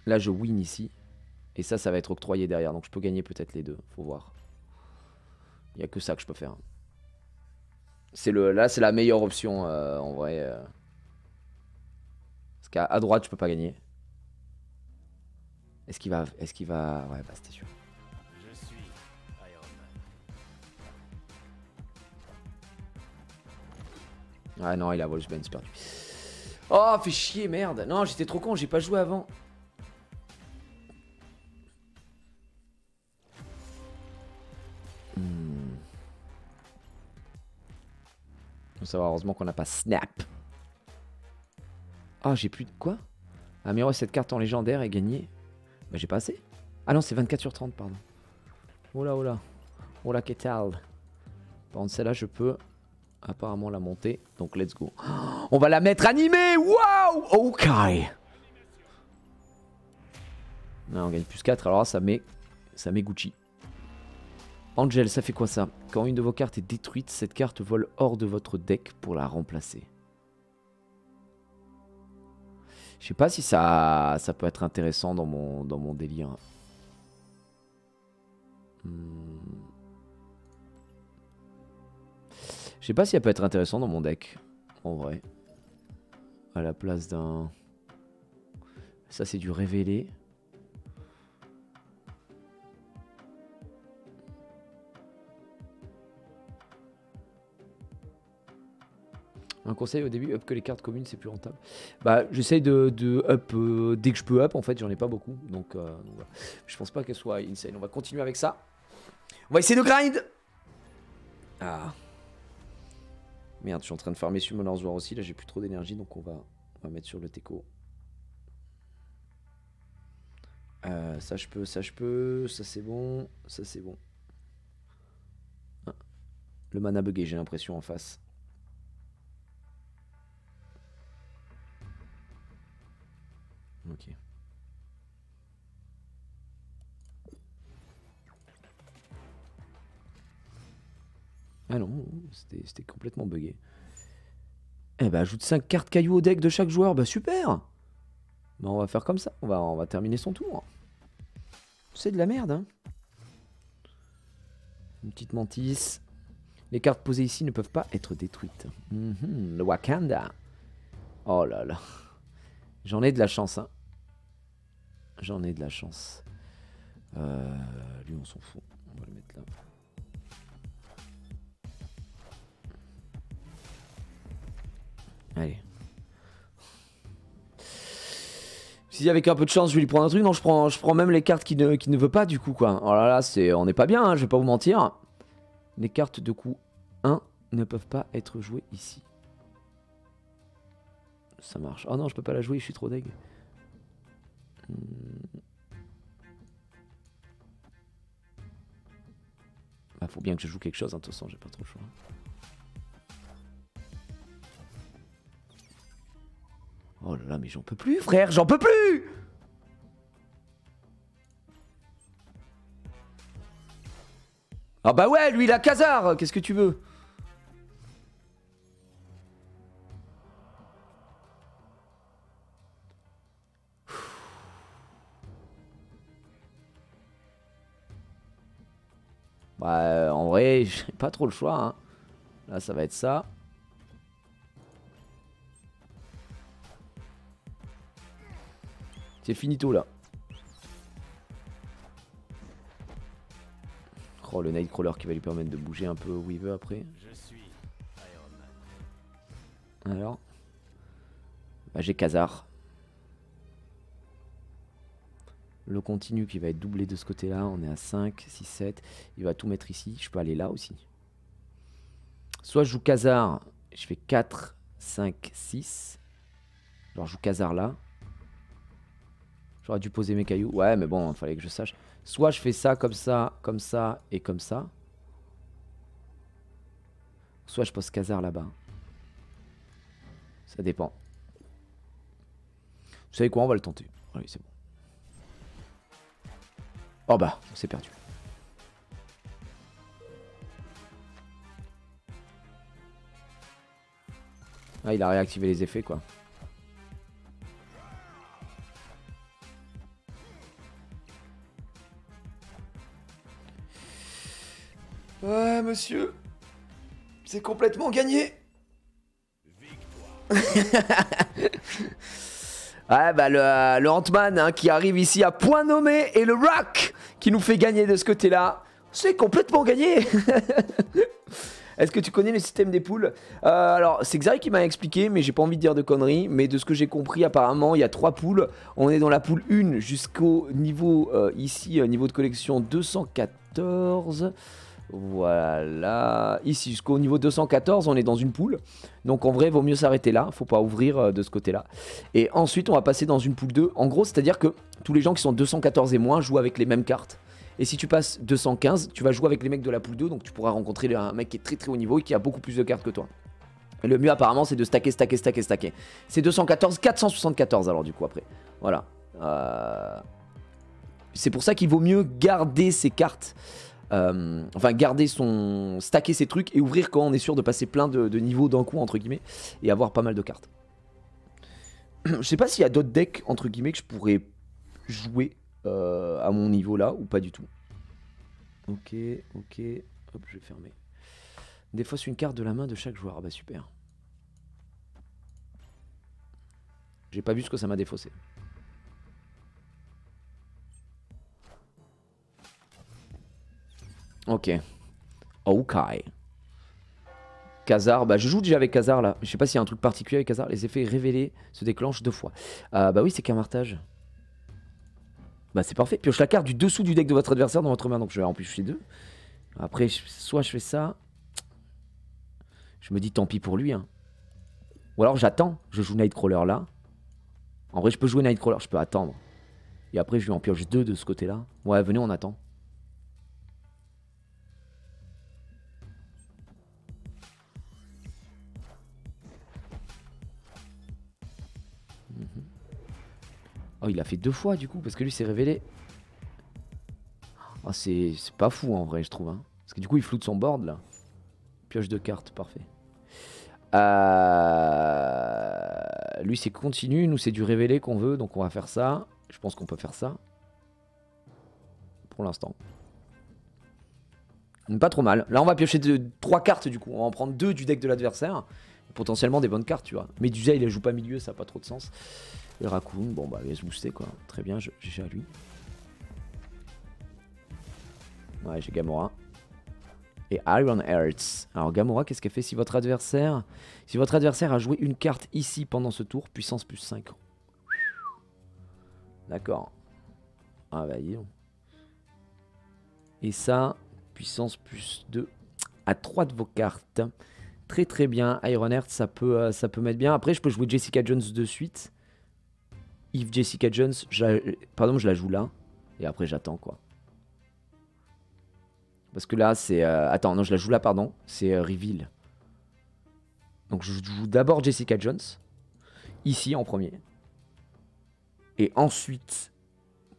Là, je win ici. Et ça va être octroyé derrière. Donc, je peux gagner peut-être les deux. Faut voir. Il n'y a que ça que je peux faire. Là, c'est la meilleure option en vrai. Parce qu'à droite, je peux pas gagner. Est-ce qu'il va... Ouais, bah c'était sûr. Je suis Iron Man. Ah non, il a Wolfsbane, c'est perdu. Oh, fait chier, merde. Non, j'étais trop con, j'ai pas joué avant. Faut savoir, heureusement qu'on n'a pas Snap. Ah, j'ai plus de... Quoi? Améliorer cette carte en légendaire et gagner. Bah, j'ai pas assez. Ah non, c'est 24 sur 30, pardon. Oh là, oh là. Oh là, qu'est-ce Par contre, celle-là, je peux apparemment la monter. Donc, let's go. Oh, on va la mettre animée. Waouh. Ok. Non, on gagne plus 4. Alors là, ça met Gucci. Angel, ça fait quoi ça? Quand une de vos cartes est détruite, cette carte vole hors de votre deck pour la remplacer. Je sais pas si ça peut être intéressant dans mon délire. Je sais pas si ça peut être intéressant dans mon deck. En vrai. À la place d'un... Ça c'est du révélé. Un conseil au début, up que les cartes communes, c'est plus rentable. Bah, j'essaye de up dès que je peux up. En fait, j'en ai pas beaucoup. Donc voilà. Je pense pas qu'elle soit insane. On va continuer avec ça. On va essayer de grind. Ah. Merde, je suis en train de farmer sur mon arrosoir aussi. Là, j'ai plus trop d'énergie. Donc on va mettre sur le teco. Ça, je peux. Ça, je peux. Ça, c'est bon. Ça, c'est bon. Ah. Le mana bugué, j'ai l'impression, en face. Ok. Ah non, c'était complètement bugué. Eh bah, ajoute 5 cartes cailloux au deck de chaque joueur. Bah, super. Bah, on va faire comme ça. On va terminer son tour. C'est de la merde, hein. Une petite mantis. Les cartes posées ici ne peuvent pas être détruites. Le Wakanda. Oh là là. J'en ai de la chance, hein. J'en ai de la chance. Lui, on s'en fout. On va le mettre là. Allez. Si avec un peu de chance, je vais lui prendre un truc. Non, je prends même les cartes qu'il ne veut pas, du coup, quoi. Oh là là, on n'est pas bien, hein, je vais pas vous mentir. Les cartes de coup 1 ne peuvent pas être jouées ici. Ça marche. Oh non, je peux pas la jouer, je suis trop deg. Bah, faut bien que je joue quelque chose, hein, de toute façon, j'ai pas trop le choix. Oh là là, mais j'en peux plus, frère, j'en peux plus! Ah bah ouais, lui, il a Khazar, qu'est-ce que tu veux? Bah, en vrai, j'ai pas trop le choix, hein. Là, ça va être ça. C'est finito, là. Oh, le Nightcrawler qui va lui permettre de bouger un peu Weaver après. Je suis Iron Man. Alors bah, j'ai Khazar. Le continu qui va être doublé de ce côté-là. On est à 5, 6, 7. Il va tout mettre ici. Je peux aller là aussi. Soit je joue Khazar. Je fais 4, 5, 6. Alors je joue Khazar là. J'aurais dû poser mes cailloux. Ouais, mais bon, il fallait que je sache. Soit je fais ça et comme ça. Soit je pose Khazar là-bas. Ça dépend. Vous savez quoi, on va le tenter. Allez, c'est bon. Oh bah, on s'est perdu. Ah, il a réactivé les effets, quoi. Ouais, monsieur. C'est complètement gagné. Ouais, bah le Ant-Man hein, qui arrive ici à point nommé et le Rock qui nous fait gagner de ce côté-là. C'est complètement gagné. Est-ce que tu connais le système des poules? Alors, c'est Xari qui m'a expliqué, mais j'ai pas envie de dire de conneries. Mais de ce que j'ai compris, apparemment, il y a 3 poules. On est dans la poule 1 jusqu'au niveau, ici, niveau de collection 214. Voilà. Ici, jusqu'au niveau 214, on est dans une poule. Donc, en vrai, vaut mieux s'arrêter là. Faut pas ouvrir de ce côté-là. Et ensuite, on va passer dans une poule 2. En gros, c'est-à-dire que tous les gens qui sont 214 et moins jouent avec les mêmes cartes. Et si tu passes 215, tu vas jouer avec les mecs de la poule 2, donc tu pourras rencontrer un mec qui est très très haut niveau et qui a beaucoup plus de cartes que toi. Et le mieux apparemment c'est de stacker. C'est 214, 474 alors du coup après. Voilà. C'est pour ça qu'il vaut mieux garder ses cartes. Enfin garder stacker ses trucs et ouvrir quand on est sûr de passer plein de niveaux d'un coup entre guillemets. Et avoir pas mal de cartes. Je sais pas s'il y a d'autres decks entre guillemets que je pourrais jouer. À mon niveau là ou pas du tout. Ok, ok. Hop, je vais fermer. Défausse une carte de la main de chaque joueur. Ah bah super. J'ai pas vu ce que ça m'a défaussé. Ok. Ok. Khazar, bah je joue déjà avec Khazar là. Je sais pas s'il y a un truc particulier avec Khazar. Les effets révélés se déclenchent 2 fois. Bah oui, c'est qu'un martage. Bah c'est parfait. Pioche la carte du dessous du deck de votre adversaire dans votre main. Donc je vais en piocher 2. Après, soit je fais ça. Je me dis tant pis pour lui. Hein. Ou alors j'attends. Je joue Nightcrawler là. En vrai, je peux jouer Nightcrawler. Je peux attendre. Et après, je lui en pioche 2 de ce côté-là. Ouais, venez, on attend. Oh, il a fait 2 fois du coup, parce que lui s'est révélé. Oh, c'est pas fou en vrai, je trouve. Hein. Parce que du coup, il floute son board là. Pioche de cartes, parfait. Lui, c'est continu. Nous, c'est du révélé qu'on veut, donc on va faire ça. Je pense qu'on peut faire ça. Pour l'instant. Pas trop mal. Là, on va piocher 3 cartes du coup. On va en prendre 2 du deck de l'adversaire. Potentiellement des bonnes cartes, tu vois. Mais déjà, il joue pas milieu, ça n'a pas trop de sens. Le Raccoon, bon bah il va se booster quoi. Très bien, j'ai à lui. Ouais, j'ai Gamora. Et Iron Hearts. Alors Gamora, qu'est-ce qu'elle fait si votre adversaire a joué une carte ici pendant ce tour, puissance plus 5. D'accord. Ah bah dis donc. Et ça, puissance plus 2 à 3 de vos cartes. Très très bien. Iron Hearts, ça peut mettre bien. Après, je peux jouer Jessica Jones de suite. If Jessica Jones, pardon, je la joue là. Et après, j'attends quoi. Parce que là, c'est... attends, non, je la joue là, pardon. C'est Reveal. Donc, je joue d'abord Jessica Jones. Ici, en premier. Et ensuite,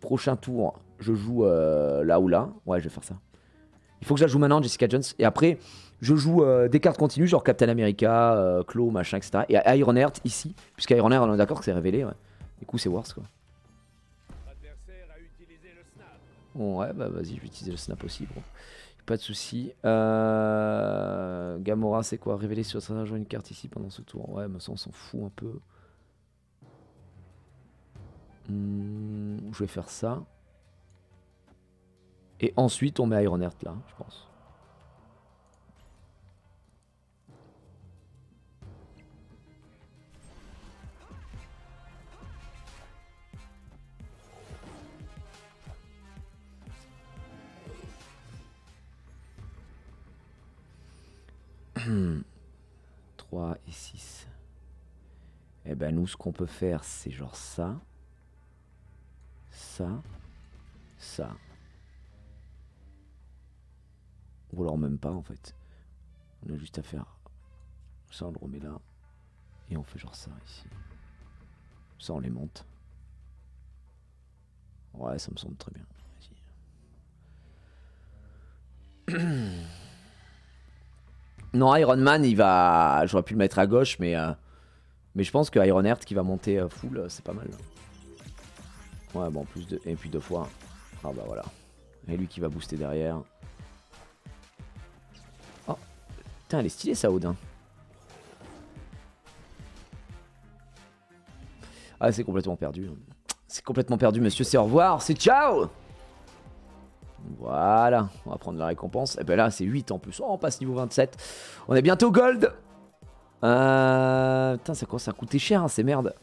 prochain tour, je joue là ou là. Ouais, je vais faire ça. Il faut que je la joue maintenant, Jessica Jones. Et après, je joue des cartes continues, genre Captain America, Claw, machin, etc. Et Iron Heart, ici. Puisque Iron Heart, on est d'accord que c'est révélé, ouais. Du coup, c'est worse, quoi. Bon, ouais, bah vas-y, je vais utiliser le snap aussi, bro. Pas de soucis. Gamora, c'est quoi? Révéler sur ça, jouer une carte ici pendant ce tour. Ouais, mais ça, on s'en fout un peu. Je vais faire ça. Et ensuite, on met Iron Heart là, je pense. Hmm. 3 et 6. Et ben nous, ce qu'on peut faire, c'est genre ça. Ça. Ça. Ou alors même pas en fait. On a juste à faire ça, on le remet là. Et on fait genre ça ici. Ça on les monte. Ouais, ça me semble très bien. Non, Iron Man, il va... J'aurais pu le mettre à gauche, mais je pense que Iron Heart qui va monter full, c'est pas mal. Ouais, bon, plus de... Et puis 2 fois. Ah bah voilà. Et lui qui va booster derrière. Oh. Putain, elle est stylée ça, Odin. Ah, c'est complètement perdu. C'est complètement perdu, monsieur. C'est au revoir. C'est ciao. Voilà. On va prendre la récompense. Et ben là, c'est 8 en plus. Oh, on passe niveau 27. On est bientôt gold. Putain, ça commence à coûter cher, hein, ces merdes.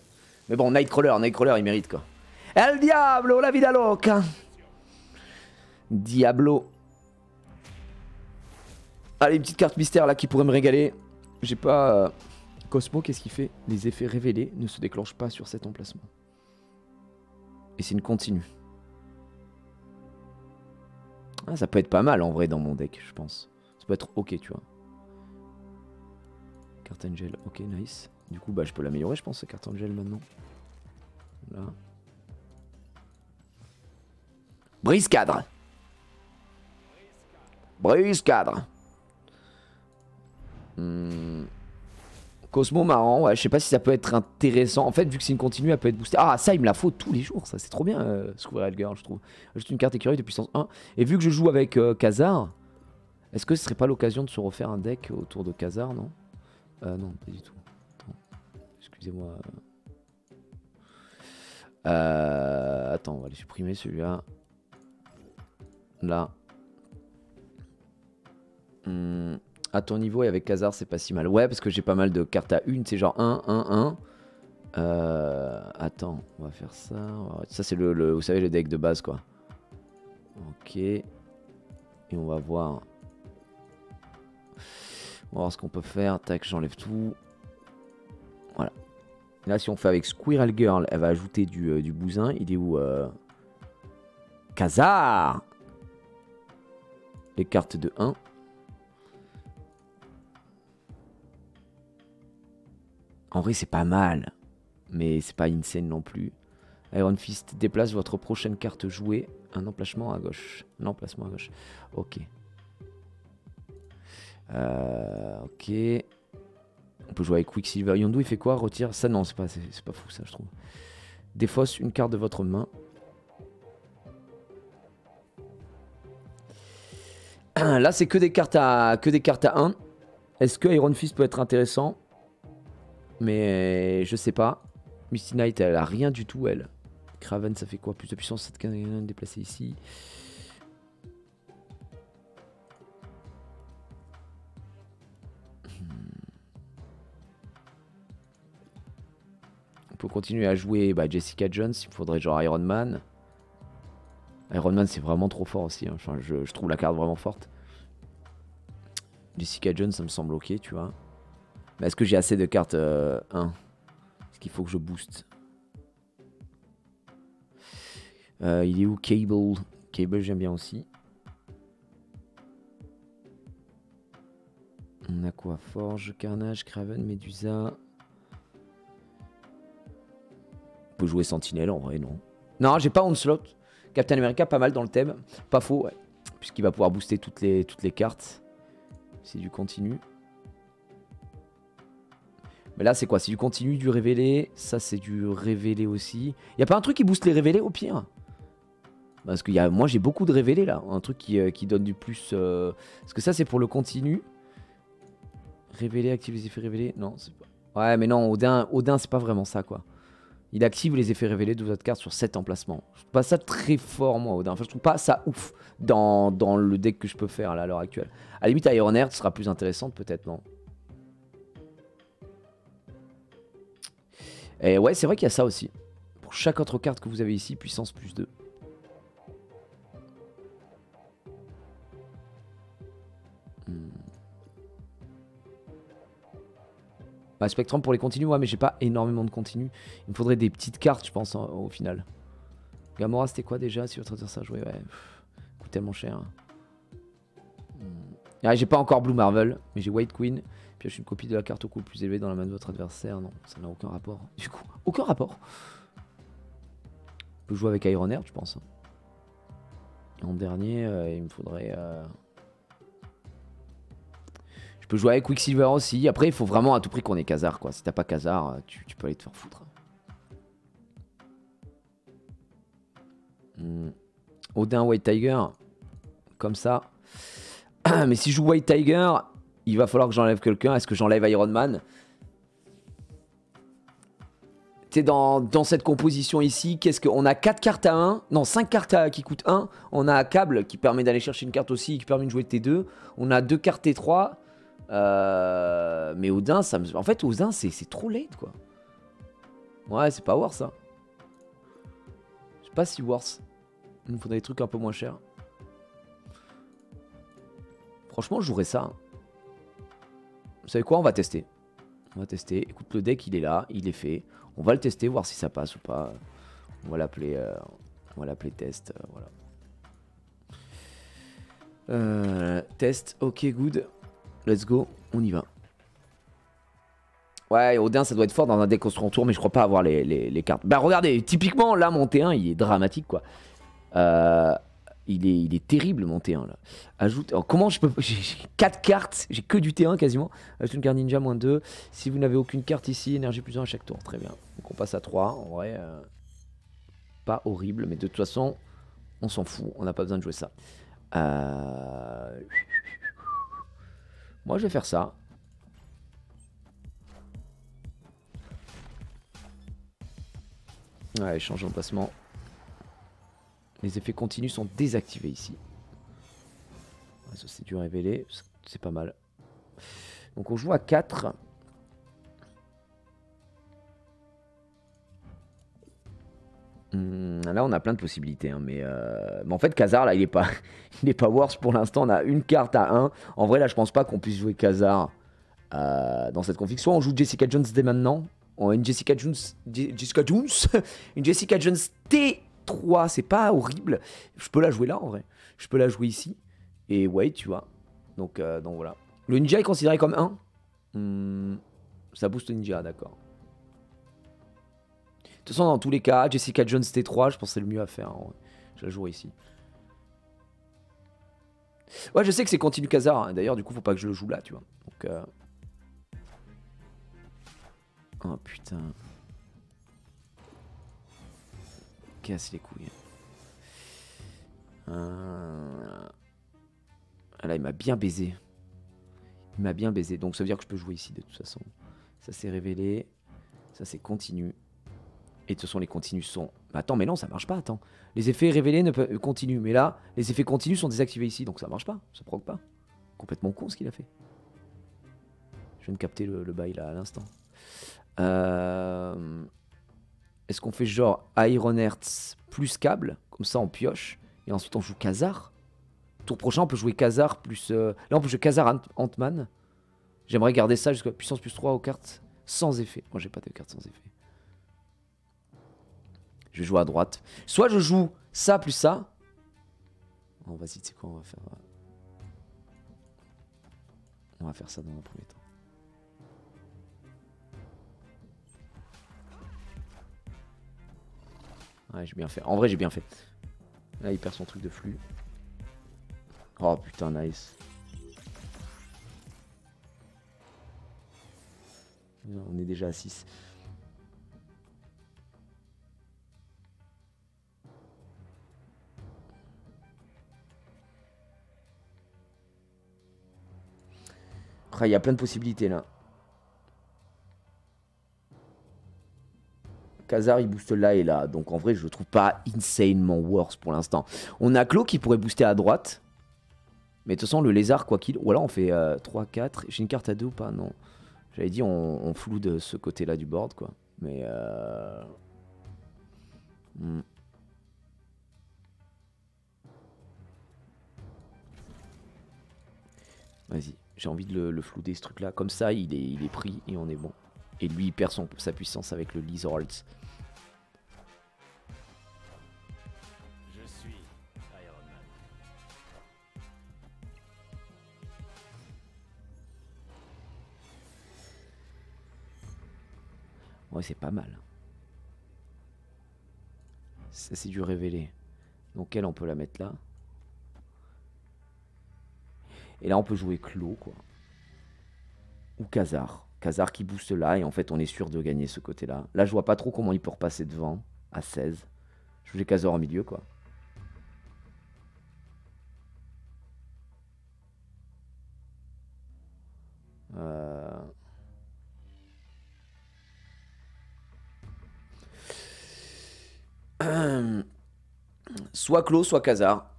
Mais bon, Nightcrawler, il mérite quoi. El Diablo, la vida loca. Diablo. Allez, une petite carte mystère là qui pourrait me régaler. J'ai pas... Cosmo, qu'est-ce qu'il fait? Les effets révélés ne se déclenchent pas sur cet emplacement. Et c'est une continue. Ah, ça peut être pas mal en vrai dans mon deck, je pense. Ça peut être ok, tu vois. Carte Angel, ok, nice. Du coup, bah, je peux l'améliorer, je pense, cette carte Angel maintenant. Là. Brise cadre. Brise cadre. Cosmo marrant, ouais, je sais pas si ça peut être intéressant. En fait, vu que c'est une continue, elle peut être boostée. Ah, ça, il me la faut tous les jours, ça, c'est trop bien, Squirrel Girl, je trouve. Juste une carte écureuil de puissance 1. Et vu que je joue avec Khazar, est-ce que ce serait pas l'occasion de se refaire un deck autour de Khazar, non? Non, pas du tout. Excusez-moi. Attends, on va les supprimer celui-là. Là. À ton niveau et avec Khazar, c'est pas si mal. Ouais, parce que j'ai pas mal de cartes à une. C'est genre 1, 1, 1. Attends, on va faire ça. Ça, c'est vous savez, le deck de base, quoi. Ok. Et on va voir. On va voir ce qu'on peut faire. Tac, j'enlève tout. Voilà. Là, si on fait avec Squirrel Girl, elle va ajouter du bousin. Il est où Khazar. Les cartes de 1. En vrai, c'est pas mal. Mais c'est pas insane non plus. Iron Fist déplace votre prochaine carte jouée. Un emplacement à gauche. Un emplacement à gauche. Ok. Ok. On peut jouer avec Quicksilver. Yondu, il fait quoi? Retire. Ça, non, c'est pas fou, ça, je trouve. Défausse une carte de votre main. Là, c'est que des cartes à 1. Est-ce que Iron Fist peut être intéressant? Mais je sais pas. Misty Knight, elle a rien du tout, elle. Kraven, ça fait quoi? Plus de puissance, 7 canons déplacés ici. On peut continuer à jouer Jessica Jones. Il me faudrait genre Iron Man. Iron Man, c'est vraiment trop fort aussi. Hein. Enfin, je trouve la carte vraiment forte. Jessica Jones, ça me semble ok, tu vois. Mais est-ce que j'ai assez de cartes 1? Est-ce qu'il faut que je booste? Il est où Cable? Cable, j'aime bien aussi. On a quoi? Forge, Carnage, Kraven, Medusa. On peut jouer Sentinelle en vrai, non? Non, j'ai pas Onslaught. Captain America, pas mal dans le thème. Pas faux, ouais. Puisqu'il va pouvoir booster toutes les cartes. C'est du continu. Mais là, c'est quoi? C'est du continu, du révélé. Ça, c'est du révélé aussi. Y a pas un truc qui booste les révélés au pire? Parce que moi, j'ai beaucoup de révélés là. Un truc qui donne du plus. Parce que ça, c'est pour le continu. Révéler, active les effets révélés. Non, c'est pas. Ouais, mais non, Odin c'est pas vraiment ça, quoi. Il active les effets révélés de votre carte sur 7 emplacements. Je trouve pas ça très fort, moi, Odin. Enfin, je trouve pas ça ouf dans le deck que je peux faire là, à l'heure actuelle. À la limite, Iron Heart sera plus intéressante, peut-être, non? Et ouais, c'est vrai qu'il y a ça aussi. Pour chaque autre carte que vous avez ici, puissance plus 2. Bah, Spectrum pour les continues, ouais, mais j'ai pas énormément de continues. Il me faudrait des petites cartes, je pense, au final. Gamora, c'était quoi déjà? Si votre adversaire jouait, ouais. Coûte tellement cher. Ah, j'ai pas encore Blue Marvel, mais j'ai White Queen. Puis je suis une copie de la carte au coût le plus élevé dans la main de votre adversaire. Non, ça n'a aucun rapport. Du coup, aucun rapport. On peut jouer avec Iron Heart, je pense. En dernier, il me faudrait... Je peux jouer avec Quicksilver aussi. Après, il faut vraiment à tout prix qu'on ait Khazar, quoi. Si t'as pas Khazar, tu peux aller te faire foutre. Odin, White Tiger. Comme ça. Mais si je joue White Tiger, Il va falloir que j'enlève quelqu'un. Est-ce que j'enlève Iron Man? Tu sais, dans cette composition ici, qu'est-ce qu'on a 4 cartes à 1. Non, 5 cartes qui coûtent 1. On a un câble qui permet d'aller chercher une carte aussi, qui permet de jouer T2. On a 2 cartes T3. Mais Odin, ça me... En fait, Odin, c'est trop late, quoi. Ouais, c'est pas worth, ça. Je sais pas si worth. Il nous faudrait des trucs un peu moins chers. Franchement, je jouerais ça. Vous savez quoi? On va tester. On va tester. Écoute, le deck, il est là. Il est fait. On va le tester, voir si ça passe ou pas. On va l'appeler test. Voilà. Test. Ok, good. Let's go. On y va. Ouais, Odin, ça doit être fort dans un deck construit en tour, mais je crois pas avoir les cartes. Bah, regardez, typiquement, là, mon T1, il est dramatique, quoi. Il est terrible, mon T1, là. Ajoute... Alors, comment je peux... J'ai 4 cartes, j'ai que du T1, quasiment. Ajoute une carte ninja, -2. Si vous n'avez aucune carte ici, énergie +1 à chaque tour. Très bien. Donc, on passe à 3. En vrai, pas horrible, mais de toute façon, on s'en fout. On n'a pas besoin de jouer ça. Moi, je vais faire ça. Ouais, change d'emplacement. Les effets continus sont désactivés ici. Ouais, ça, c'est du révélé. C'est pas mal. Donc, on joue à 4. Là, on a plein de possibilités. Hein, mais en fait, Khazar, là, il est pas, il est pas worse pour l'instant. On a une carte à 1. En vrai, là, je pense pas qu'on puisse jouer Khazar dans cette config. Soit on joue Jessica Jones dès maintenant. Une Jessica Jones, une Jessica Jones T3, c'est pas horrible. Je peux la jouer là en vrai. Je peux la jouer ici. Et ouais, tu vois. Donc voilà. Le ninja est considéré comme 1. Ça booste le ninja, d'accord. De toute façon, dans tous les cas, Jessica Jones T3, je pense que c'est le mieux à faire. Hein. Je la jouerai ici. Ouais, je sais que c'est continu Khazar. Hein. D'ailleurs, du coup, faut pas que je le joue là, tu vois. Donc. Oh putain. Casse les couilles. Là, il m'a bien baisé. Il m'a bien baisé. Donc ça veut dire que je peux jouer ici de toute façon. Ça c'est révélé. Ça c'est continu. Et de toute façon les continus sont... Mais attends, mais non, ça marche pas, attends. Les effets révélés ne peuvent continuent. Mais là, les effets continus sont désactivés ici. Donc ça marche pas. Ça proc pas. Complètement con ce qu'il a fait. Je viens de capter le bail là à l'instant. Est-ce qu'on fait genre Iron Hearts plus câble? Comme ça on pioche. Et ensuite on joue Khazar. Tour prochain on peut jouer Khazar plus... Là on peut jouer Khazar Ant-Man. J'aimerais garder ça jusqu'à puissance +3 aux cartes sans effet. Moi j'ai pas de cartes sans effet. Je vais jouer à droite. Soit je joue ça plus ça. Oh, vas-y, tu sais quoi, on va faire... On va faire ça dans un premier temps. Ouais, j'ai bien fait. En vrai, j'ai bien fait. Là, il perd son truc de flux. Oh putain, nice. On est déjà à 6. Il y a plein de possibilités là. Khazar il booste là et là. Donc en vrai je le trouve pas insanement worse pour l'instant. On a Klo qui pourrait booster à droite. Mais de toute façon le lézard quoi qu'il... Ou alors on fait 3, 4. J'ai une carte à 2 ou pas? Non. J'avais dit on floue de ce côté là du board quoi. Mais Vas-y. J'ai envie de le flouder ce truc là. Comme ça il est pris et on est bon. Et lui il perd sa puissance avec le Lizards. Je suis Iron Man. Ouais c'est pas mal. Ça c'est du révélé. Donc elle on peut la mettre là. Et là on peut jouer Klo quoi. Ou Khazar. Khazar qui booste là et en fait on est sûr de gagner ce côté là. Là je vois pas trop comment il peut repasser devant à 16. Je joue les Khazar au milieu quoi. Soit Clos, soit Khazar.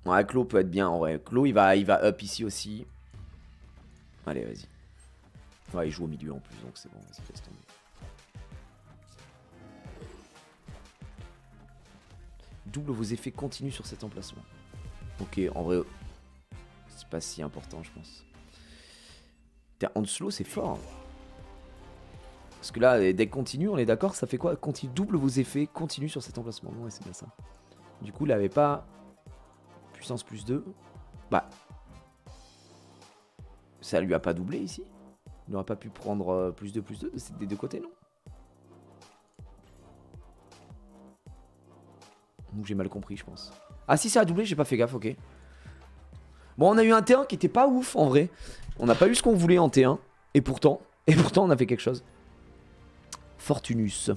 Ouais, Clos peut être bien en vrai. Clos, il va up ici aussi. Allez, vas-y. Ouais, il joue au milieu en plus, donc c'est bon, vas-y, laisse tomber. Double vos effets continus sur cet emplacement. Ok, en vrai, c'est pas si important, je pense. Onslaught, c'est fort. Hein. Parce que là, deck continu, on est d'accord, ça fait quoi? Continue, double vos effets continus sur cet emplacement. Ouais, c'est bien ça. Du coup, il avait pas puissance plus 2. Bah, ça lui a pas doublé ici. Il n'aurait pas pu prendre plus 2 des deux côtés, non? Ou j'ai mal compris, je pense. Ah si, ça a doublé, j'ai pas fait gaffe, ok. Bon, on a eu un T1 qui était pas ouf, en vrai. On n'a pas eu ce qu'on voulait en T1. Et pourtant, on a fait quelque chose. Fortunus.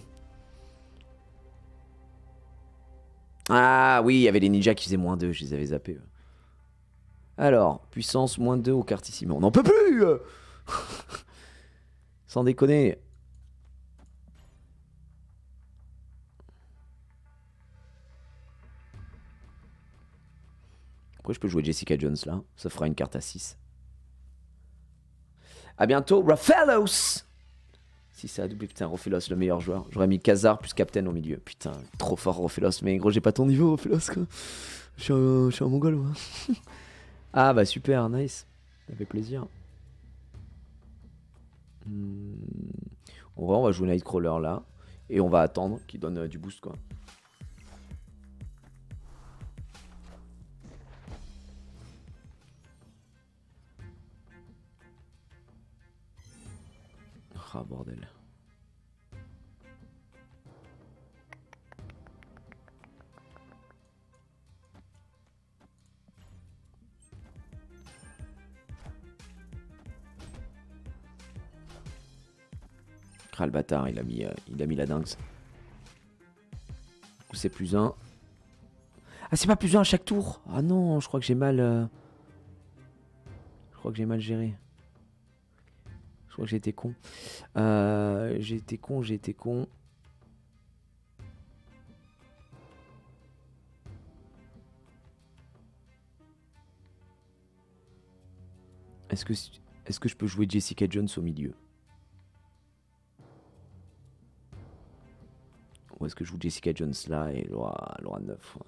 Ah oui, il y avait les ninjas qui faisaient -2, je les avais zappés. Alors, puissance -2 aux cartes ici. Mais on n'en peut plus. Sans déconner. Après, je peux jouer Jessica Jones là. Ça fera une carte à 6. A bientôt, Raphaelos. Si ça a doublé, putain, Raphaelos, le meilleur joueur. J'aurais mis Khazar plus Captain au milieu. Putain, trop fort Raphaelos. Mais gros, j'ai pas ton niveau, Raphaelos, quoi. Je suis un mongol, moi. Ah, bah super, nice. Ça fait plaisir. En vrai, on va jouer Nightcrawler là. Et on va attendre qu'il donne du boost, quoi. Ah, bordel. Ah, le bâtard, il a mis la dingue. C'est plus 1. Ah, c'est pas plus 1 à chaque tour. Ah non, je crois que j'ai mal... Je crois que j'ai mal géré. Je crois que j'ai été con. J'ai été con. Est-ce que je peux jouer Jessica Jones au milieu? Ou est-ce que je joue Jessica Jones là et Laura 9 ouais.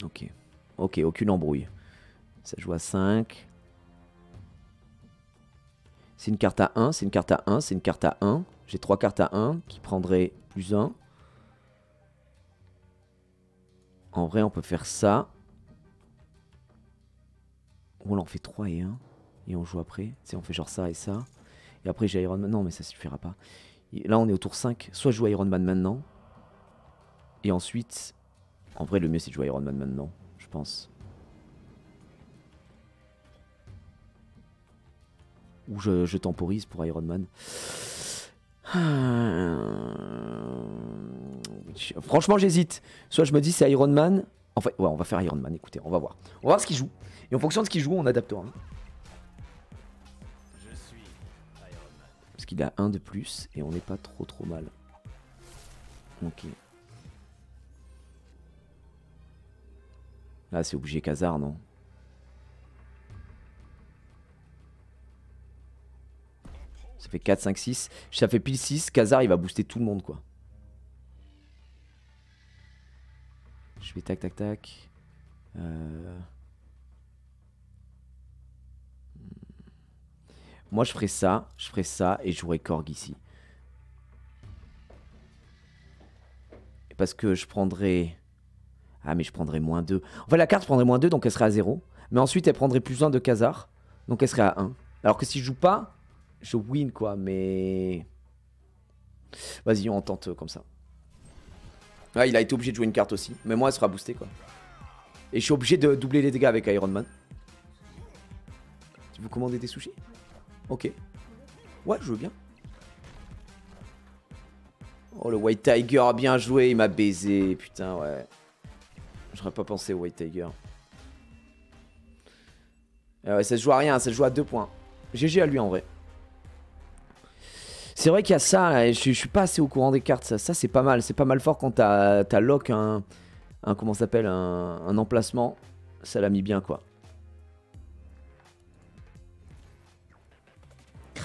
Ok. Ok, aucune embrouille. Ça joue à 5. C'est une carte à 1, c'est une carte à 1, c'est une carte à 1. J'ai 3 cartes à 1 qui prendraient plus 1. En vrai, on peut faire ça. Ou on en fait 3 et 1. Et on joue après. Tu sais, on fait genre ça et ça. Et après, j'ai Iron Man. Non, mais ça suffira pas. Et là, on est au tour 5. Soit je joue Iron Man maintenant. Et ensuite... En vrai, le mieux, c'est de jouer Iron Man maintenant, je pense. Ou je temporise pour Iron Man. Franchement, j'hésite. Soit je me dis c'est Iron Man. En fait, ouais, on va faire Iron Man. Écoutez, on va voir. On va voir ce qu'il joue. Et en fonction de ce qu'il joue, on adaptera. Je suis Iron Man. Parce qu'il a 1 de plus et on n'est pas trop mal. Ok. Là, c'est obligé Khazar, non? Ça fait 4, 5, 6. Ça fait pile 6. Khazar, il va booster tout le monde, quoi. Je vais tac, tac, tac. Moi, je ferai ça et je jouerai Korg ici. Parce que je prendrai... Ah, mais je prendrais -2. En fait, la carte prendrait -2, donc elle serait à 0. Mais ensuite, elle prendrait plus 1 de Khazar. Donc elle serait à 1. Alors que si je joue pas, je win, quoi. Mais... Vas-y, on tente comme ça. Ah, il a été obligé de jouer une carte aussi. Mais moi, elle sera boostée, quoi. Et je suis obligé de doubler les dégâts avec Iron Man. Tu veux commander des sushis? Ok. Ouais, je veux bien. Oh, le White Tiger, bien joué. Il m'a baisé. Putain, ouais. J'aurais pas pensé au White Tiger. Ouais, ça se joue à rien, ça se joue à 2 points. GG à lui en vrai. C'est vrai qu'il y a ça, là, je suis pas assez au courant des cartes. Ça c'est pas mal. C'est pas mal fort quand t'as lock comment ça s'appelle, un emplacement. Ça l'a mis bien, quoi.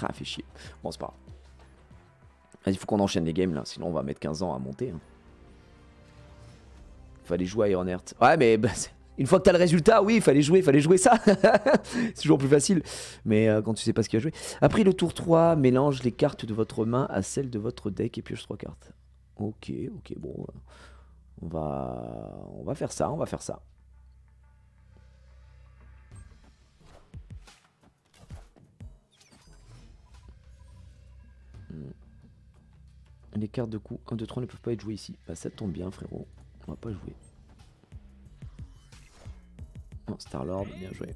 Ah, fait chier. Bon, c'est pas grave. Vas-y, faut qu'on enchaîne les games là, sinon on va mettre 15 ans à monter. Hein. Fallait jouer à Ironheart. Ouais, mais bah, une fois que t'as le résultat, oui, il fallait jouer ça. C'est toujours plus facile. Mais quand tu sais pas ce qu'il va jouer. Après le tour 3, mélange les cartes de votre main à celles de votre deck et pioche 3 cartes. Ok, bon. On va faire ça, Les cartes de coup 1, 2, 3 ne peuvent pas être jouées ici. Bah ça tombe bien, frérot. On va pas jouer. Oh, Star-Lord, bien joué.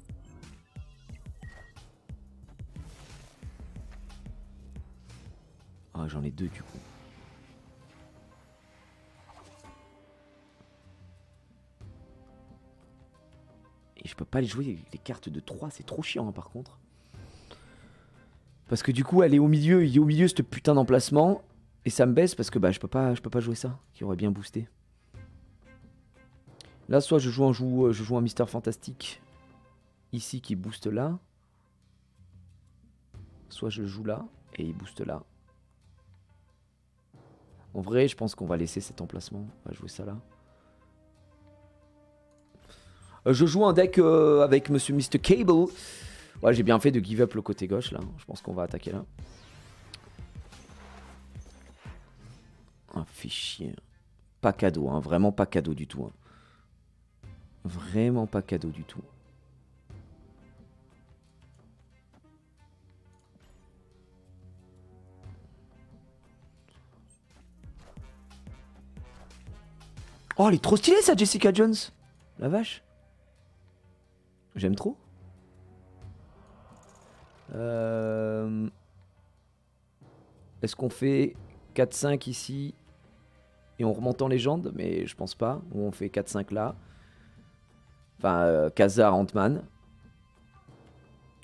Ah, j'en ai 2 du coup. Et je peux pas les jouer les cartes de 3, c'est trop chiant hein, par contre. Parce que du coup elle est au milieu, il est au milieu ce putain d'emplacement. Et ça me baisse parce que bah je peux pas jouer ça, qui aurait bien boosté. Là soit je joue un Mister Fantastique ici qui booste là. Soit je joue là et il booste là. En vrai je pense qu'on va laisser cet emplacement, on va jouer ça là. Je joue un deck avec Monsieur Mr. Cable. Ouais, j'ai bien fait de give up le côté gauche là. Je pense qu'on va attaquer là. Ah, fait chier. Pas cadeau, hein. Vraiment pas cadeau du tout. Hein. Vraiment pas cadeau du tout. Oh, elle est trop stylée ça, Jessica Jones. La vache. J'aime trop. Est-ce qu'on fait 4-5 ici et on remonte en légende? Mais je pense pas. Ou on fait 4-5 là. Enfin, Khazar, Ant-Man.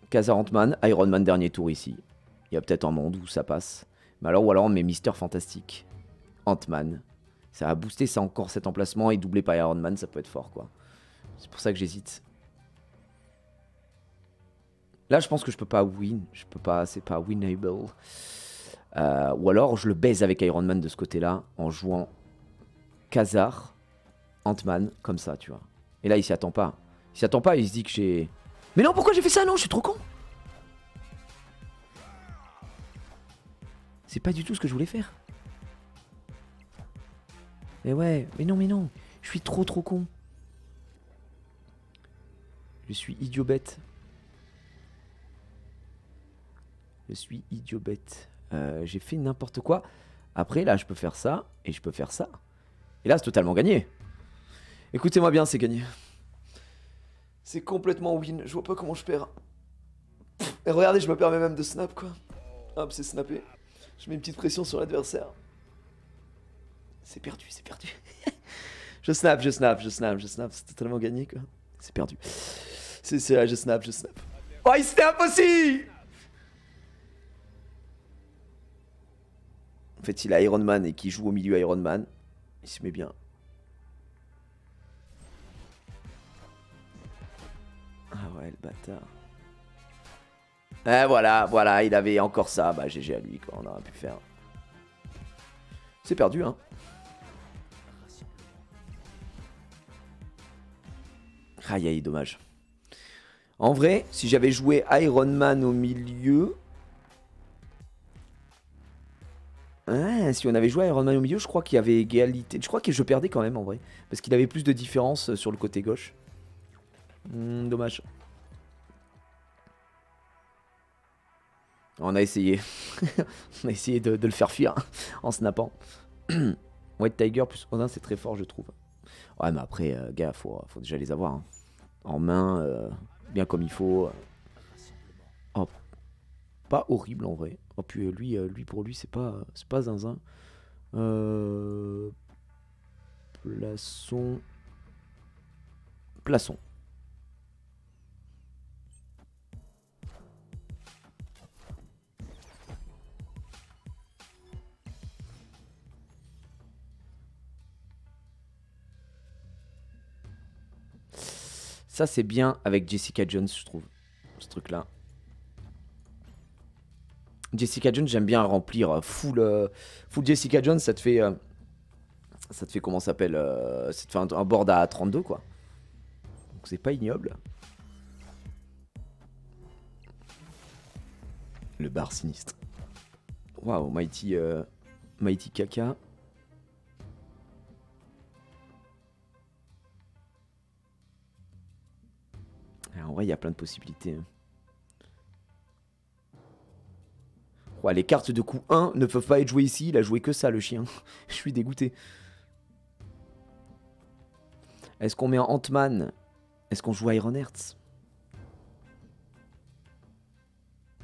Khazar, Ant-Man, Iron Man dernier tour ici. Il y a peut-être un monde où ça passe. Mais alors, ou alors on met Mister Fantastique. Ant-Man. Ça va booster ça encore cet emplacement et doublé par Iron Man, ça peut être fort quoi. C'est pour ça que j'hésite. Là, je pense que je peux pas win. Je peux pas, c'est pas winnable. Ou alors, je le baise avec Iron Man de ce côté-là en jouant Khazar, Ant-Man, comme ça, tu vois. Et là, il s'y attend pas. Il s'y attend pas, il se dit que j'ai... Mais non, pourquoi j'ai fait ça? Non, je suis trop con. C'est pas du tout ce que je voulais faire. Mais ouais, mais non. Je suis trop con. Je suis idiot bête. Je suis idiot bête. J'ai fait n'importe quoi. Après, là, je peux faire ça et je peux faire ça. Et là, c'est totalement gagné. Écoutez-moi bien, c'est gagné. C'est complètement win. Je vois pas comment je perds. Et regardez, je me permets même de snap, quoi. Hop, c'est snappé. Je mets une petite pression sur l'adversaire. C'est perdu. je snap. C'est totalement gagné, quoi. C'est perdu. Je snap. Oh, il snap aussi! En fait, il a Iron Man et qui joue au milieu Iron Man. Il se met bien. Ah ouais, le bâtard. Voilà, il avait encore ça. Bah, GG à lui, quoi. On aurait pu faire. C'est perdu, hein. Aïe, dommage. En vrai, si j'avais joué Iron Man au milieu... Ah, si on avait joué Iron Man au milieu, je crois qu'il y avait égalité. Je crois que je perdais quand même en vrai. Parce qu'il avait plus de différence sur le côté gauche. Dommage. On a essayé. On a essayé de le faire fuir en snappant. White Tiger plus Odin, c'est très fort, je trouve. Ouais, mais après, gars, faut déjà les avoir. Hein. En main, bien comme il faut. Oh, pas horrible en vrai. Oh, puis lui pour lui, c'est pas zinzin. Plaçons. Ça, c'est bien avec Jessica Jones, je trouve. Ce truc-là. Jessica Jones, j'aime bien remplir full Jessica Jones, ça te fait comment ça s'appelle, ça te fait un board à 32 quoi. Donc c'est pas ignoble. Le bar sinistre. Waouh, Mighty Caca. En vrai, il y a plein de possibilités. Ouais, les cartes de coup 1 ne peuvent pas être jouées ici. Il a joué que ça, le chien. Je suis dégoûté. Est-ce qu'on met en Ant-Man? Est-ce qu'on joue Iron Hearts?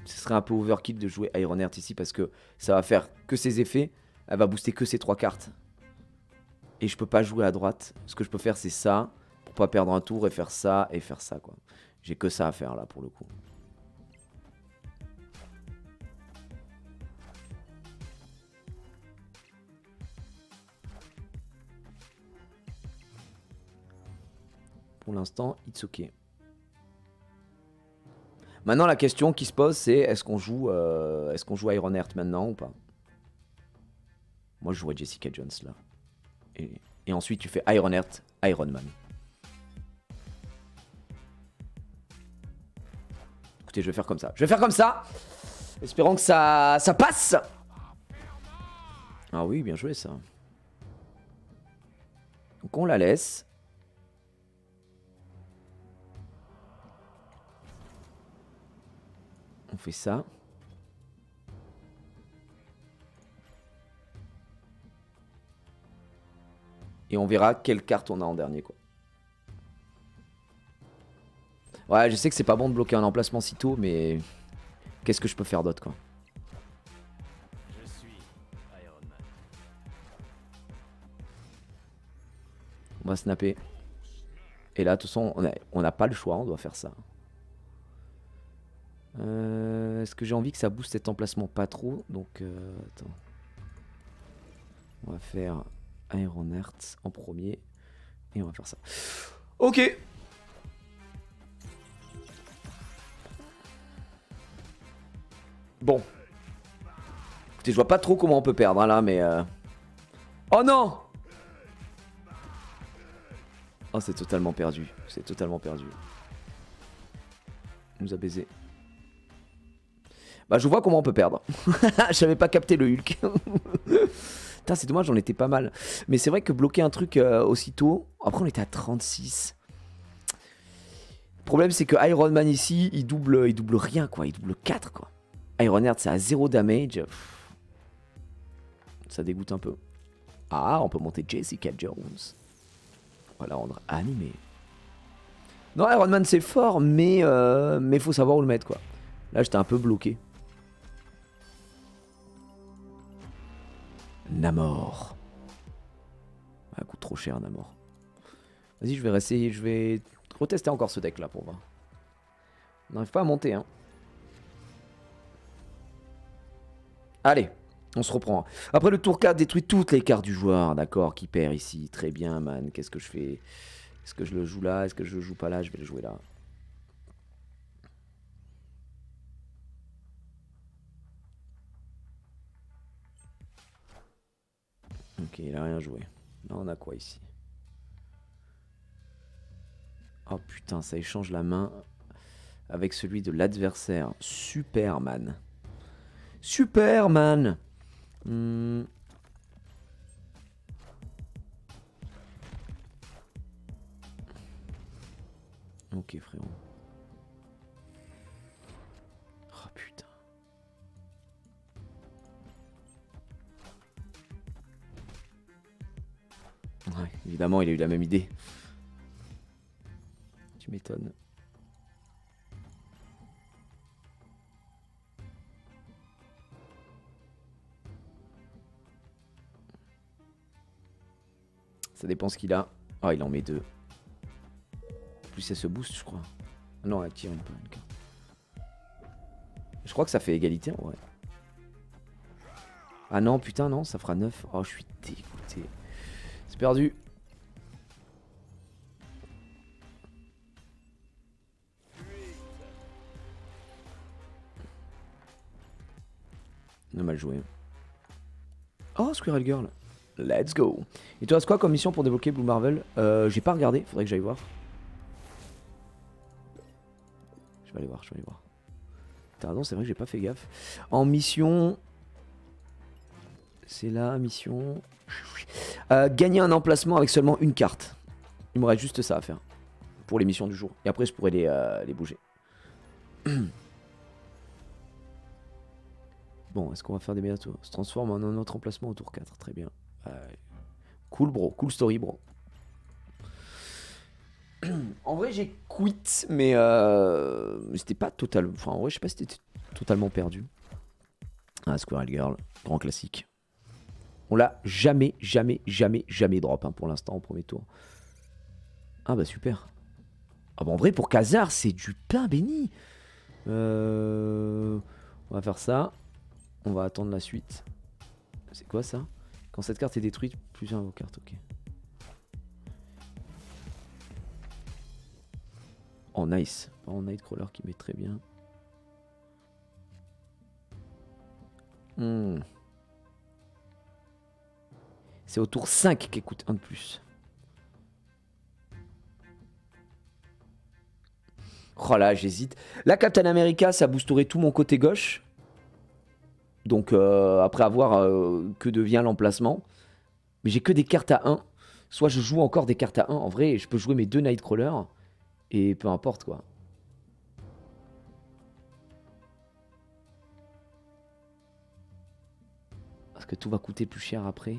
Ce serait un peu overkill de jouer Iron Hearts ici parce que ça va faire que ses effets. Elle va booster que ses 3 cartes. Et je peux pas jouer à droite. Ce que je peux faire, c'est ça. Pour pas perdre un tour et faire ça quoi. J'ai que ça à faire là pour le coup. Pour l'instant, it's ok. Maintenant, la question qui se pose, c'est est-ce qu'on joue Iron Heart maintenant ou pas? Moi, je jouerais Jessica Jones là. Et ensuite, tu fais Iron Heart, Iron Man. Écoutez, je vais faire comme ça. Je vais faire comme ça. Espérons que ça passe. Ah oui, bien joué ça. Donc on la laisse. On fait ça. Et on verra quelle carte on a en dernier quoi. Ouais, je sais que c'est pas bon de bloquer un emplacement si tôt, mais qu'est-ce que je peux faire d'autre quoi. Je suis Iron Man. On va snapper. Et là, de toute façon, on n'a pas le choix, on doit faire ça. Est-ce que j'ai envie que ça booste cet emplacement? Pas trop. Donc, attends. On va faire Iron Hearts en premier. Et on va faire ça. Ok. Bon. Écoutez, je vois pas trop comment on peut perdre hein, là, mais... Oh non! Oh, c'est totalement perdu. C'est totalement perdu. Il nous a baisé. Bah, je vois comment on peut perdre. J'avais pas capté le Hulk. Putain, c'est dommage, j'en étais pas mal. Mais c'est vrai que bloquer un truc aussitôt... Après, on était à 36. Le problème, c'est que Iron Man ici, il double rien, quoi. Il double 4, quoi. Iron Heart, c'est à 0 damage. Ça dégoûte un peu. Ah, on peut monter Jessica Jones. On va la rendre animée. Non, Iron Man, c'est fort, mais faut savoir où le mettre, quoi. Là, j'étais un peu bloqué. Namor. Ah, coûte trop cher, Namor. Vas-y, je vais essayer, je vais retester encore ce deck là pour voir. On n'arrive pas à monter, hein. Allez, on se reprend. Après le tour 4, détruit toutes les cartes du joueur, d'accord, qui perd ici. Très bien, man. Qu'est-ce que je fais? Est-ce que je le joue là? Est-ce que je le joue pas là? Je vais le jouer là. Ok, il a rien joué. Là, on a quoi ici? Oh putain, ça échange la main avec celui de l'adversaire. Superman. Superman. Ok, frérot. Oh putain. Ouais, évidemment, il a eu la même idée. Tu m'étonnes. Ça dépend ce qu'il a. Oh, il en met 2. En plus, ça se booste, je crois. Ah non, elle tire une carte. Je crois que ça fait égalité, ouais. Ah non, putain, non, ça fera 9. Oh, je suis dégoûté. C'est perdu. On a mal joué. Oh, Squirrel Girl. Let's go. Et toi, c'est quoi comme mission pour débloquer Blue Marvel? J'ai pas regardé, faudrait que j'aille voir. Je vais aller voir, T'as raison, c'est vrai que j'ai pas fait gaffe. En mission... C'est là, mission... gagner un emplacement avec seulement une carte. Il me reste juste ça à faire. Pour les missions du jour. Et après, je pourrais les bouger. Bon, est-ce qu'on va faire des meilleurs tours? Se transforme en un autre emplacement au tour 4. Très bien. Cool, bro. Cool story, bro. En vrai, j'ai quit, mais c'était pas total. Enfin, en vrai, je sais pas si c'était totalement perdu. Ah, Squirrel Girl, grand classique. On l'a jamais drop hein, pour l'instant en premier tour. Ah bah super. Ah bah en vrai, pour Khazar, c'est du pain béni. On va faire ça. On va attendre la suite. C'est quoi ça? Quand cette carte est détruite, plusieurs de vos cartes, ok. Oh nice. Oh Nightcrawler qui met très bien. C'est au tour 5 qui coûte un de plus. Oh là, j'hésite. Là, Captain America, ça boosterait tout mon côté gauche. Donc, après avoir que devient l'emplacement. Mais j'ai que des cartes à 1. Soit je joue encore des cartes à 1. En vrai, je peux jouer mes 2 Nightcrawlers. Et peu importe, quoi. Parce que tout va coûter plus cher après.